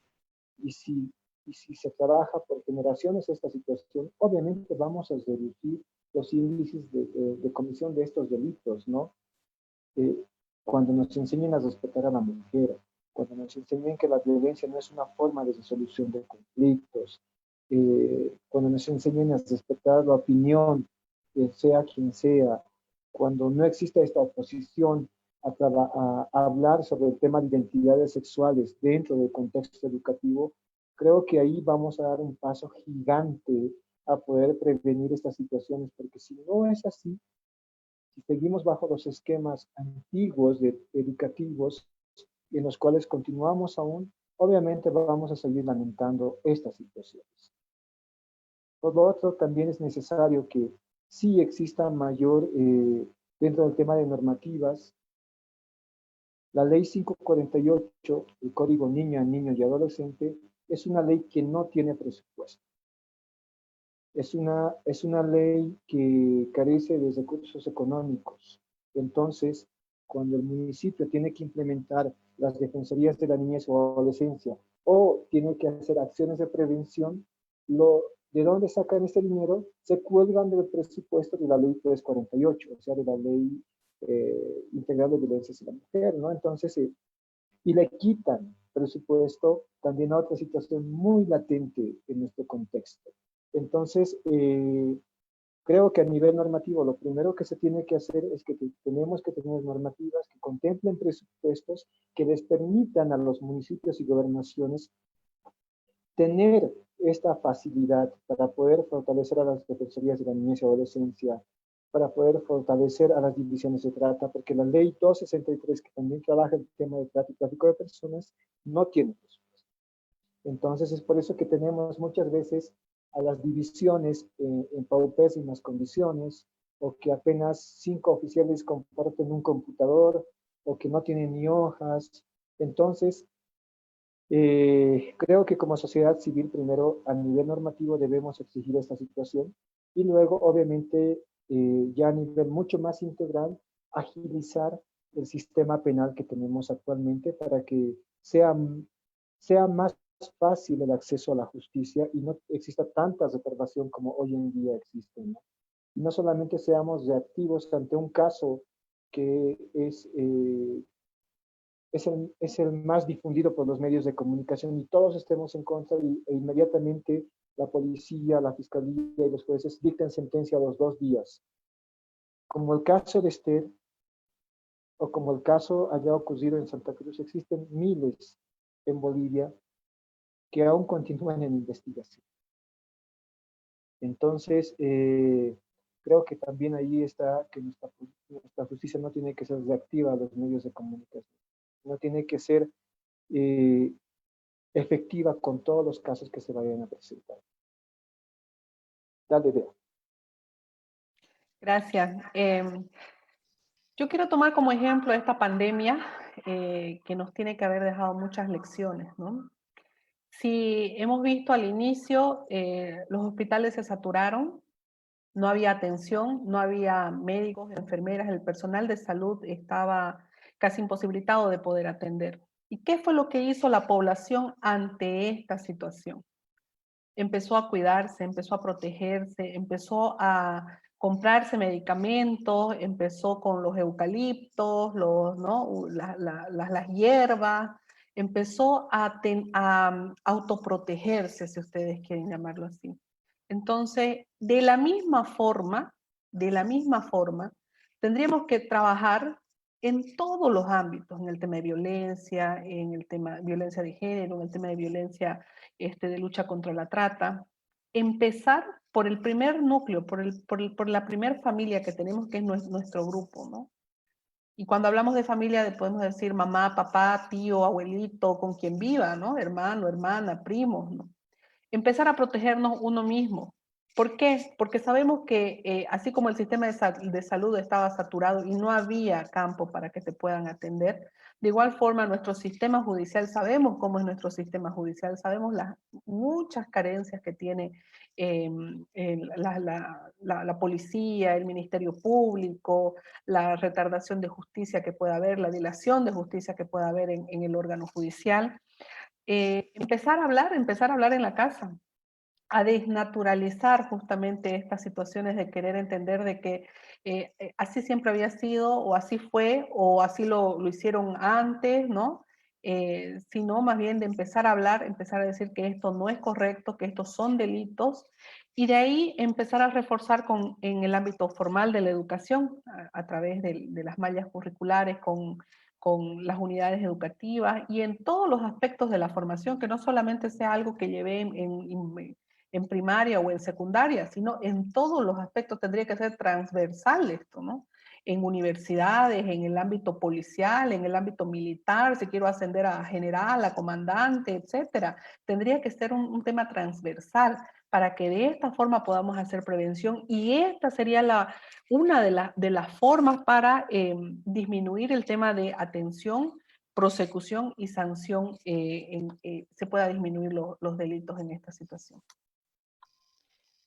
Y si se trabaja por generaciones esta situación, obviamente vamos a reducir los índices de comisión de estos delitos, ¿no? Eh, Cuando nos enseñen a respetar a la mujer, cuando nos enseñen que la violencia no es una forma de resolución de conflictos, cuando nos enseñen a respetar la opinión, sea quien sea, cuando no exista esta oposición a hablar sobre el tema de identidades sexuales dentro del contexto educativo, creo que ahí vamos a dar un paso gigante a poder prevenir estas situaciones, porque si no es así, si seguimos bajo los esquemas antiguos educativos en los cuales continuamos aún, obviamente vamos a seguir lamentando estas situaciones. Por lo otro, también es necesario que sí exista mayor, dentro del tema de normativas, la ley 548, el Código Niña, Niño y Adolescente, es una ley que no tiene presupuesto. Es una ley que carece de recursos económicos. Entonces, cuando el municipio tiene que implementar las defensorías de la niñez o adolescencia o tiene que hacer acciones de prevención, ¿de dónde sacan este dinero? Se cuelgan del presupuesto de la ley 348, o sea, de la ley integral de violencia hacia la mujer, ¿no? Entonces, y le quitan presupuesto también a otra situación muy latente en nuestro contexto. Entonces, creo que a nivel normativo lo primero que se tiene que hacer es que tenemos que tener normativas que contemplen presupuestos que les permitan a los municipios y gobernaciones tener esta facilidad para poder fortalecer a las defensorías de la niñez y adolescencia, para poder fortalecer a las divisiones de trata, porque la ley 263, que también trabaja el tema de trata y tráfico de personas, no tiene presupuesto. Entonces es por eso que tenemos muchas veces a las divisiones en paupérrimas condiciones, o que apenas 5 oficiales comparten un computador, o que no tienen ni hojas. Entonces, creo que como sociedad civil, primero a nivel normativo debemos exigir esta situación y luego, obviamente, ya a nivel mucho más integral, agilizar el sistema penal que tenemos actualmente para que sea más fácil el acceso a la justicia y no exista tanta reprobación como hoy en día existe, ¿no? Y no solamente seamos reactivos ante un caso que es el más difundido por los medios de comunicación y todos estemos en contra e inmediatamente la policía, la fiscalía y los jueces dictan sentencia a los 2 días. Como el caso de Esther o como el caso haya ocurrido en Santa Cruz, existen miles en Bolivia que aún continúan en investigación. Entonces, creo que también ahí está que nuestra justicia no tiene que ser reactiva a los medios de comunicación, no tiene que ser efectiva con todos los casos que se vayan a presentar. Dale, Dea. Gracias. Yo quiero tomar como ejemplo esta pandemia que nos tiene que haber dejado muchas lecciones, ¿no? Si hemos visto al inicio, los hospitales se saturaron, no había atención, no había médicos, enfermeras, el personal de salud estaba casi imposibilitado de poder atender. ¿Y qué fue lo que hizo la población ante esta situación? Empezó a cuidarse, empezó a protegerse, empezó a comprarse medicamentos, empezó con los eucaliptos, ¿no? las hierbas, empezó a autoprotegerse, si ustedes quieren llamarlo así. Entonces, de la misma forma, tendríamos que trabajar en todos los ámbitos, en el tema de violencia, en el tema de violencia de género, en el tema de violencia de lucha contra la trata. Empezar por el primer núcleo, por la primera familia que tenemos, que es nuestro grupo, ¿no? Y cuando hablamos de familia, podemos decir mamá, papá, tío, abuelito, con quien viva, ¿no? Hermano, hermana, primos, ¿no? Empezar a protegernos uno mismo. ¿Por qué? Porque sabemos que así como el sistema de salud estaba saturado y no había campo para que te puedan atender, de igual forma nuestro sistema judicial, sabemos cómo es nuestro sistema judicial, sabemos las muchas carencias que tiene la policía, el Ministerio Público, la retardación de justicia que pueda haber, la dilación de justicia que pueda haber en el órgano judicial. Empezar a hablar en la casa, a desnaturalizar justamente estas situaciones de querer entender de que así siempre había sido, o así fue, o así lo hicieron antes, ¿no? Sino más bien de empezar a hablar, empezar a decir que esto no es correcto, que estos son delitos, y de ahí empezar a reforzar en el ámbito formal de la educación, a través de las mallas curriculares, con las unidades educativas y en todos los aspectos de la formación, que no solamente sea algo que lleve en primaria o en secundaria, sino en todos los aspectos tendría que ser transversal esto, ¿no? En universidades, en el ámbito policial, en el ámbito militar, si quiero ascender a general, a comandante, etcétera. Tendría que ser un tema transversal para que de esta forma podamos hacer prevención, y esta sería una de las formas para disminuir el tema de atención, prosecución y sanción, se pueda disminuir los delitos en esta situación.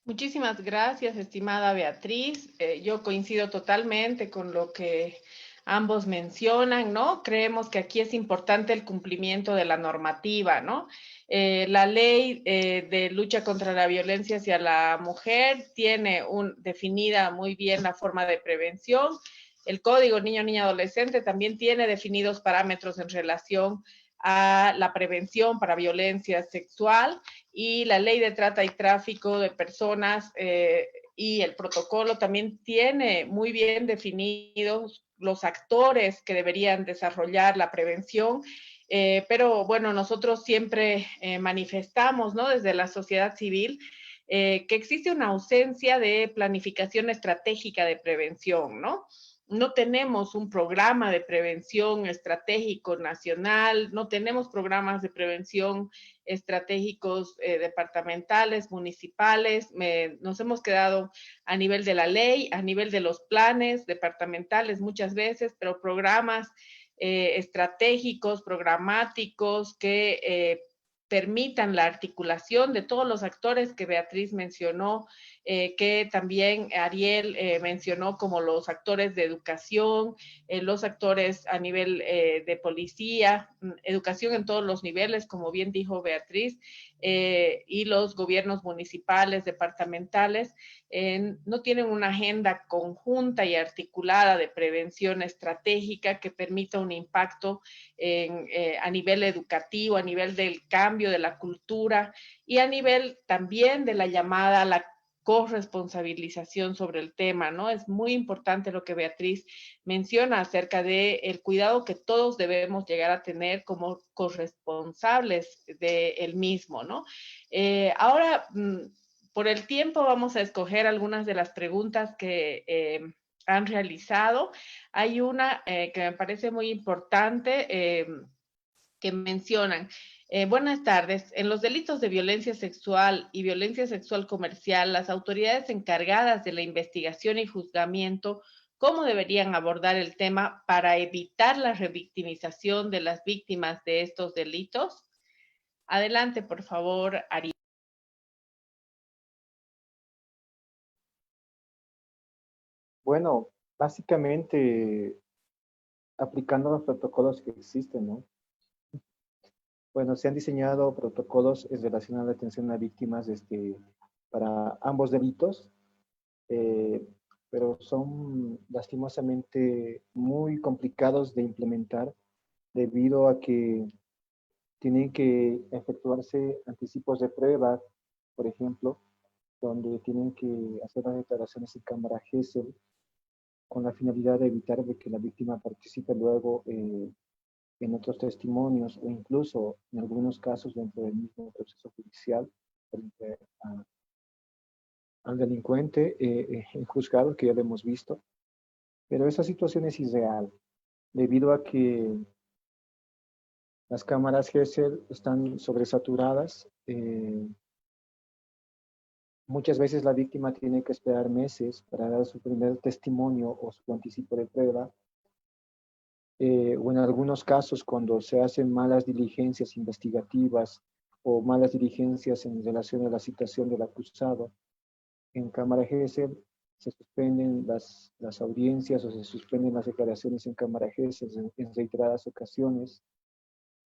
Muchísimas gracias, estimada Beatriz. Yo coincido totalmente con lo que ambos mencionan, ¿no? Creemos que aquí es importante el cumplimiento de la normativa, ¿no? La ley de lucha contra la violencia hacia la mujer tiene definida muy bien la forma de prevención. El Código Niño, Niña, Adolescente también tiene definidos parámetros en relación a la prevención para violencia sexual, y la ley de trata y tráfico de personas y el protocolo también tiene muy bien definidos los actores que deberían desarrollar la prevención. Pero bueno, nosotros siempre manifestamos, ¿no?, desde la sociedad civil, que existe una ausencia de planificación estratégica de prevención, ¿no? No tenemos un programa de prevención estratégico nacional, no tenemos programas de prevención estratégicos departamentales, municipales. Nos hemos quedado a nivel de la ley, a nivel de los planes departamentales muchas veces, pero programas estratégicos, programáticos que permitan la articulación de todos los actores que Beatriz mencionó, que también Ariel mencionó, como los actores de educación, los actores a nivel de policía, educación en todos los niveles, como bien dijo Beatriz, y los gobiernos municipales, departamentales, no tienen una agenda conjunta y articulada de prevención estratégica que permita un impacto a nivel educativo, a nivel del cambio de la cultura y a nivel también de la llamada a la corresponsabilización sobre el tema, ¿no? Es muy importante lo que Beatriz menciona acerca del cuidado que todos debemos llegar a tener como corresponsables del mismo, ¿no? Ahora, por el tiempo, vamos a escoger algunas de las preguntas que han realizado. Hay una que me parece muy importante, que mencionan: buenas tardes. En los delitos de violencia sexual y violencia sexual comercial, las autoridades encargadas de la investigación y juzgamiento, ¿cómo deberían abordar el tema para evitar la revictimización de las víctimas de estos delitos? Adelante, por favor, Ari. Bueno, básicamente aplicando los protocolos que existen, ¿no? Bueno, se han diseñado protocolos en relación a la atención a víctimas para ambos delitos, eh, pero son lastimosamente muy complicados de implementar debido a que tienen que efectuarse anticipos de prueba, por ejemplo, donde tienen que hacer las declaraciones en cámara GESEL con la finalidad de evitar de que la víctima participe luego en otros testimonios o incluso en algunos casos dentro del mismo proceso judicial frente al delincuente en juzgado, que ya lo hemos visto. Pero esa situación es irreal debido a que las cámaras GESEL están sobresaturadas. Muchas veces la víctima tiene que esperar meses para dar su primer testimonio o su anticipo de prueba. O en algunos casos, cuando se hacen malas diligencias investigativas o malas diligencias en relación a la citación del acusado, en cámara GESEL se suspenden las audiencias o se suspenden las declaraciones en cámara GESEL en reiteradas ocasiones,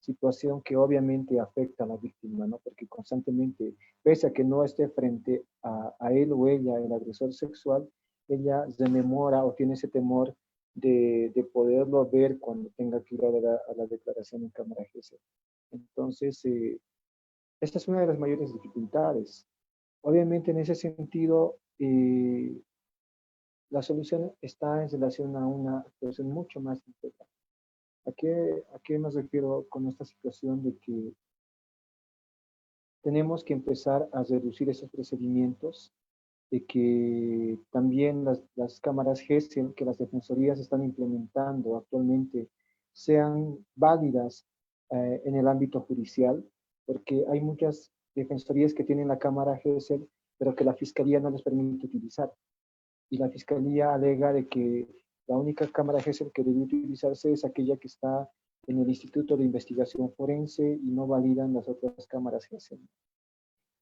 situación que obviamente afecta a la víctima, ¿no? Porque constantemente, pese a que no esté frente a él o ella, el agresor sexual, ella rememora o tiene ese temor de poderlo ver cuando tenga que ir a la declaración en cámara GESEL. Entonces, esta es una de las mayores dificultades. Obviamente, en ese sentido, la solución está en relación a una actuación mucho más integral. ¿A qué me refiero con esta situación de que tenemos que empezar a reducir esos procedimientos, de que también las cámaras GESEL que las defensorías están implementando actualmente sean válidas en el ámbito judicial, porque hay muchas defensorías que tienen la cámara GESEL, pero que la fiscalía no les permite utilizar. Y la fiscalía alega de que la única cámara GESEL que debe utilizarse es aquella que está en el Instituto de Investigación Forense y no validan las otras cámaras GESEL.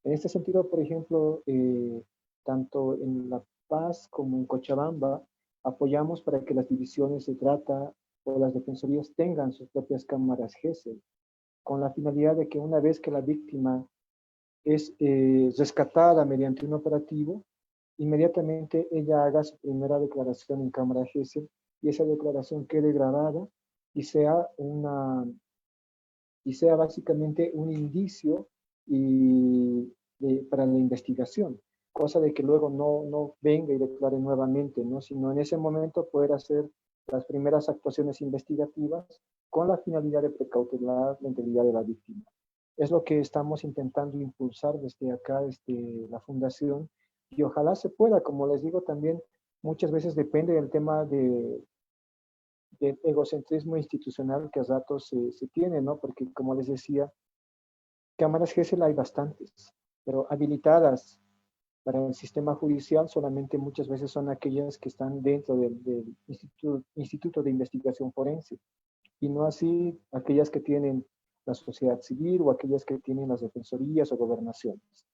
En este sentido, por ejemplo, tanto en La Paz como en Cochabamba, apoyamos para que las divisiones de trata o las defensorías tengan sus propias cámaras GESEL, con la finalidad de que una vez que la víctima es rescatada mediante un operativo, inmediatamente ella haga su primera declaración en cámara GESEL y esa declaración quede grabada y sea básicamente un indicio para la investigación, cosa de que luego no venga y declare nuevamente, ¿no? Sino en ese momento poder hacer las primeras actuaciones investigativas con la finalidad de precautelar la integridad de la víctima. Es lo que estamos intentando impulsar desde acá, desde la fundación, y ojalá se pueda. Como les digo, también muchas veces depende del tema del egocentrismo institucional que a ratos se tiene, ¿no? Porque como les decía, cámaras GESEL hay bastantes, pero habilitadas para el sistema judicial solamente muchas veces son aquellas que están dentro del Instituto de Investigación Forense, y no así aquellas que tienen la sociedad civil o aquellas que tienen las defensorías o gobernaciones.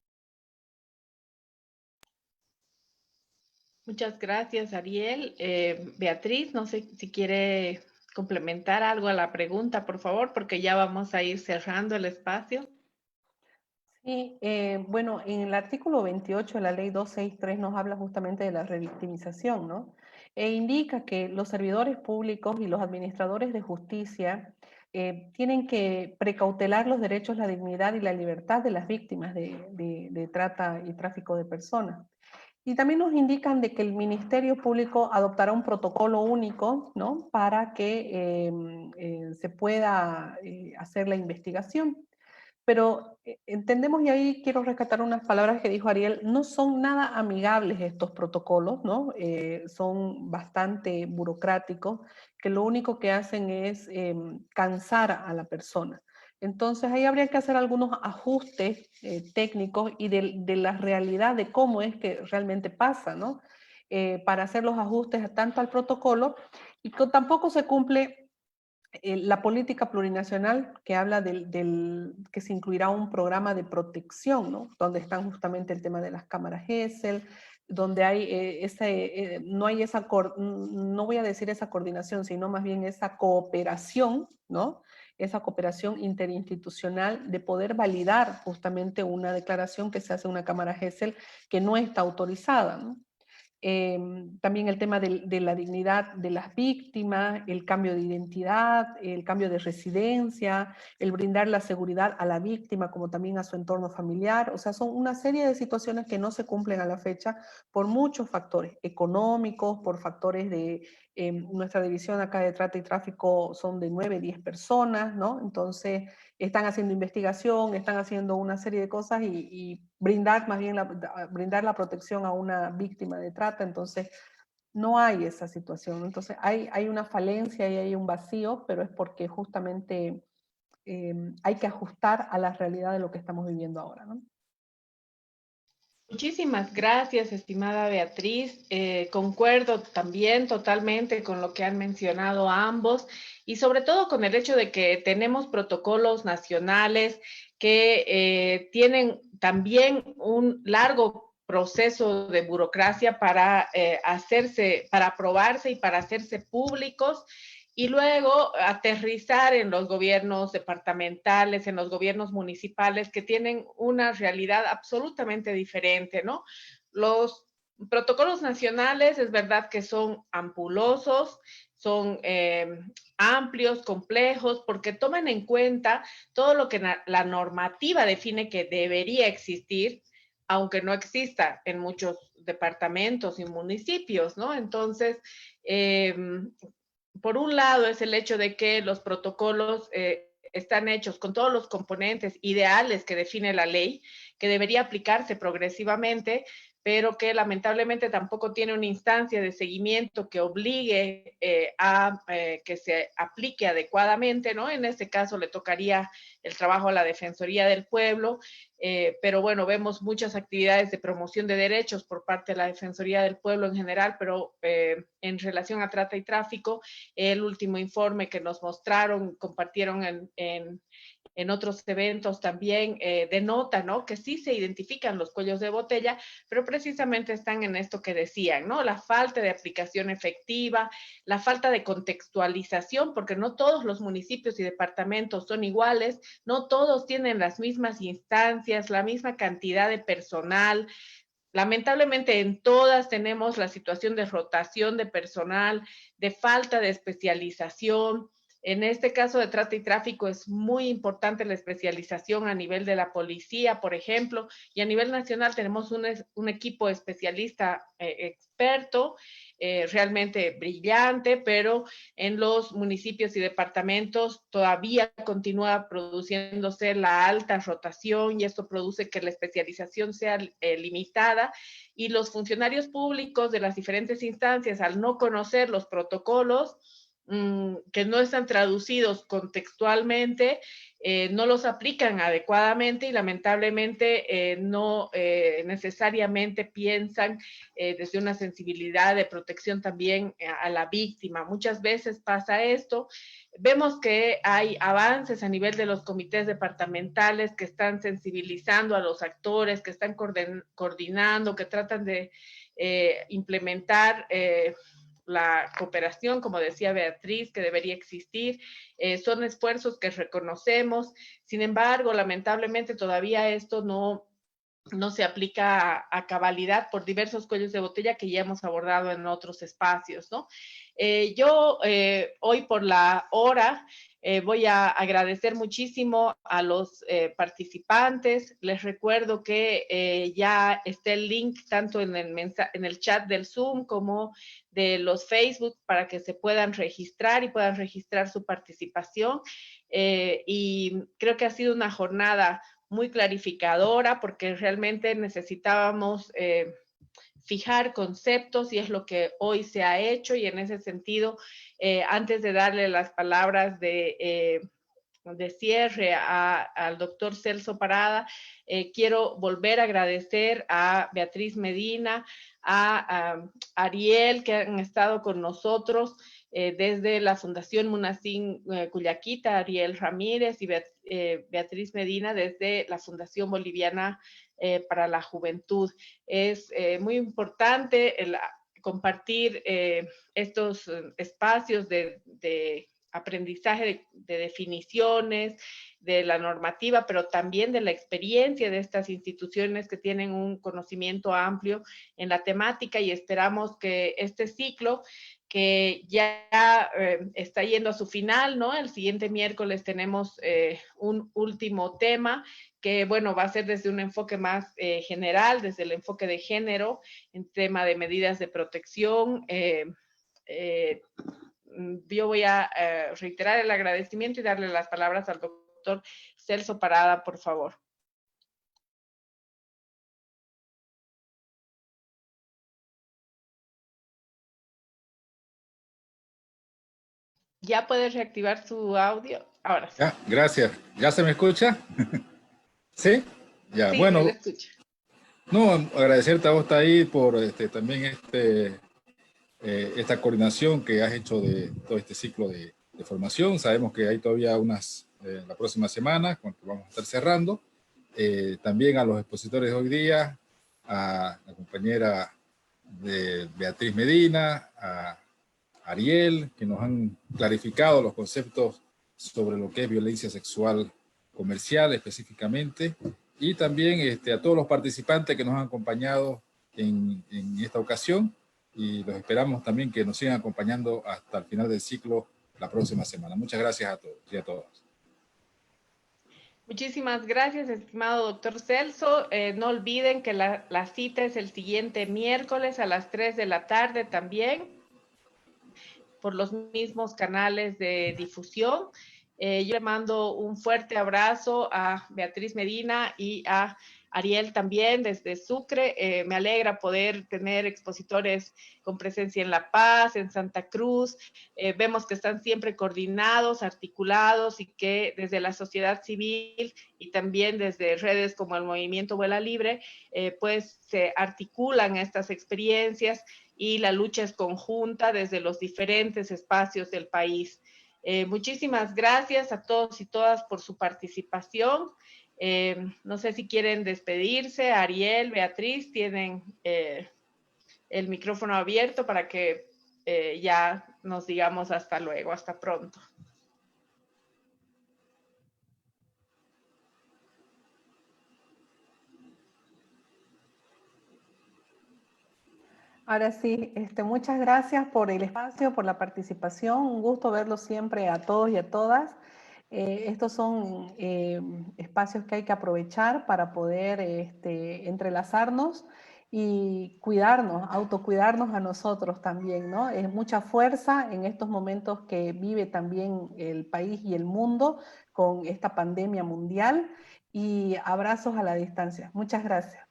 Muchas gracias, Ariel. Beatriz, no sé si quiere complementar algo a la pregunta, por favor, porque ya vamos a ir cerrando el espacio. Sí, bueno, en el artículo 28 de la ley 263 nos habla justamente de la revictimización, ¿no? E indica que los servidores públicos y los administradores de justicia tienen que precautelar los derechos, la dignidad y la libertad de las víctimas de trata y tráfico de personas. Y también nos indican de que el Ministerio Público adoptará un protocolo único, ¿no? Para que se pueda hacer la investigación. Pero entendemos, y ahí quiero rescatar unas palabras que dijo Ariel, no son nada amigables estos protocolos, ¿no? Son bastante burocráticos, que lo único que hacen es cansar a la persona. Entonces ahí habría que hacer algunos ajustes técnicos y de la realidad de cómo es que realmente pasa, ¿no? Para hacer los ajustes tanto al protocolo, y que tampoco se cumple la política plurinacional que habla que se incluirá un programa de protección, ¿no? Donde están justamente el tema de las cámaras GESEL, donde hay no hay esa, no voy a decir esa coordinación, sino más bien esa cooperación, ¿no? Esa cooperación interinstitucional de poder validar justamente una declaración que se hace en una cámara GESEL que no está autorizada, ¿no? También el tema de la dignidad de las víctimas, el cambio de identidad, el cambio de residencia, el brindar la seguridad a la víctima como también a su entorno familiar. O sea, son una serie de situaciones que no se cumplen a la fecha por muchos factores económicos, por factores de nuestra división acá de trata y tráfico son de 9, 10 personas, ¿no? Entonces están haciendo investigación, están haciendo una serie de cosas y brindar más bien brindar la protección a una víctima de trata. Entonces no hay esa situación. Entonces hay una falencia y hay un vacío, pero es porque justamente hay que ajustar a la realidad de lo que estamos viviendo ahora, ¿no? Muchísimas gracias, estimada Beatriz. Concuerdo también totalmente con lo que han mencionado ambos y sobre todo con el hecho de que tenemos protocolos nacionales que tienen también un largo proceso de burocracia para para aprobarse y para hacerse públicos y luego aterrizar en los gobiernos departamentales, en los gobiernos municipales que tienen una realidad absolutamente diferente, ¿no? Los protocolos nacionales es verdad que son ampulosos, son amplios, complejos, porque toman en cuenta todo lo que la normativa define que debería existir, aunque no exista en muchos departamentos y municipios, ¿no? Entonces, por un lado es el hecho de que los protocolos están hechos con todos los componentes ideales que define la ley, que debería aplicarse progresivamente, pero que lamentablemente tampoco tiene una instancia de seguimiento que obligue a que se aplique adecuadamente, ¿no? En este caso le tocaría el trabajo a la Defensoría del Pueblo, pero bueno, vemos muchas actividades de promoción de derechos por parte de la Defensoría del Pueblo en general, pero en relación a trata y tráfico, el último informe que nos mostraron, compartieron en otros eventos también denota, ¿no? Que sí se identifican los cuellos de botella, pero precisamente están en esto que decían, ¿no? La falta de aplicación efectiva, la falta de contextualización, porque no todos los municipios y departamentos son iguales, no todos tienen las mismas instancias, la misma cantidad de personal. Lamentablemente en todas tenemos la situación de rotación de personal, de falta de especialización. En este caso de trata y tráfico es muy importante la especialización a nivel de la policía, por ejemplo, y a nivel nacional tenemos un equipo especialista experto, realmente brillante, pero en los municipios y departamentos todavía continúa produciéndose la alta rotación y esto produce que la especialización sea limitada y los funcionarios públicos de las diferentes instancias, al no conocer los protocolos, que no están traducidos contextualmente, no los aplican adecuadamente y lamentablemente no necesariamente piensan desde una sensibilidad de protección también a la víctima. Muchas veces pasa esto. Vemos que hay avances a nivel de los comités departamentales que están sensibilizando a los actores, que están coordinando, que tratan de implementar la cooperación, como decía Beatriz, que debería existir. Son esfuerzos que reconocemos. Sin embargo, lamentablemente todavía esto no se aplica a cabalidad por diversos cuellos de botella que ya hemos abordado en otros espacios, ¿no? Yo hoy por la hora voy a agradecer muchísimo a los participantes. Les recuerdo que ya está el link tanto en el chat del Zoom como de los Facebook para que se puedan registrar y puedan registrar su participación. Y creo que ha sido una jornada muy clarificadora porque realmente necesitábamos fijar conceptos y es lo que hoy se ha hecho y en ese sentido, antes de darle las palabras de cierre al doctor Celso Parada, quiero volver a agradecer a Beatriz Medina, a Ariel, que han estado con nosotros desde la Fundación Munacín Cuyaquita, Ariel Ramírez y Beatriz Medina desde la Fundación Boliviana para la Juventud. Es muy importante compartir estos espacios de aprendizaje de definiciones, de la normativa, pero también de la experiencia de estas instituciones que tienen un conocimiento amplio en la temática y esperamos que este ciclo que ya está yendo a su final, ¿no? El siguiente miércoles tenemos un último tema que, bueno, va a ser desde un enfoque más general, desde el enfoque de género, en tema de medidas de protección. Yo voy a reiterar el agradecimiento y darle las palabras al doctor Celso Parada, por favor. ¿Ya puede reactivar su audio? Ahora sí. Ya, gracias. ¿Ya se me escucha? ¿Sí? Ya, Sí, bueno. se le escucha. No, agradecerte a vos, Taí, por también esta coordinación que has hecho de todo este ciclo de formación. Sabemos que hay todavía la próxima semana, con que vamos a estar cerrando. También a los expositores de hoy día, a la compañera de Beatriz Medina, a Ariel, que nos han clarificado los conceptos sobre lo que es violencia sexual comercial específicamente, y también a todos los participantes que nos han acompañado en esta ocasión, y los esperamos también que nos sigan acompañando hasta el final del ciclo la próxima semana. Muchas gracias a todos y a todas. Muchísimas gracias, estimado doctor Celso. No olviden que la cita es el siguiente miércoles a las 3 de la tarde también, por los mismos canales de difusión. Yo le mando un fuerte abrazo a Beatriz Medina y a Ariel también desde Sucre. Me alegra poder tener expositores con presencia en La Paz, en Santa Cruz. Vemos que están siempre coordinados, articulados y que desde la sociedad civil y también desde redes como el Movimiento Vuela Libre, pues se articulan estas experiencias y la lucha es conjunta desde los diferentes espacios del país. Muchísimas gracias a todos y todas por su participación. No sé si quieren despedirse. Ariel, Beatriz, tienen el micrófono abierto para que ya nos digamos hasta luego, hasta pronto. Ahora sí, muchas gracias por el espacio, por la participación. Un gusto verlos siempre a todos y a todas. Estos son espacios que hay que aprovechar para poder entrelazarnos y cuidarnos, autocuidarnos a nosotros también, ¿no? Es mucha fuerza en estos momentos que vive también el país y el mundo con esta pandemia mundial, y abrazos a la distancia. Muchas gracias.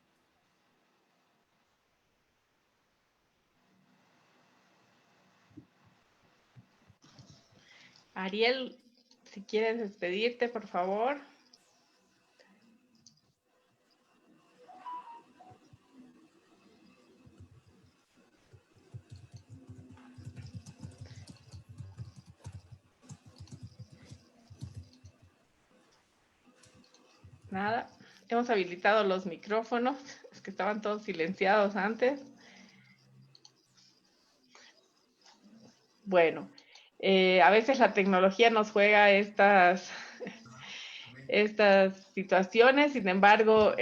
Ariel, si quieres despedirte, por favor. Nada, hemos habilitado los micrófonos, es que estaban todos silenciados antes. Bueno, a veces la tecnología nos juega estas situaciones, sin embargo,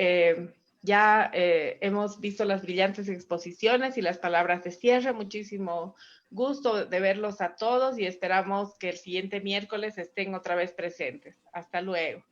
ya hemos visto las brillantes exposiciones y las palabras de cierre. Muchísimo gusto de verlos a todos y esperamos que el siguiente miércoles estén otra vez presentes. Hasta luego.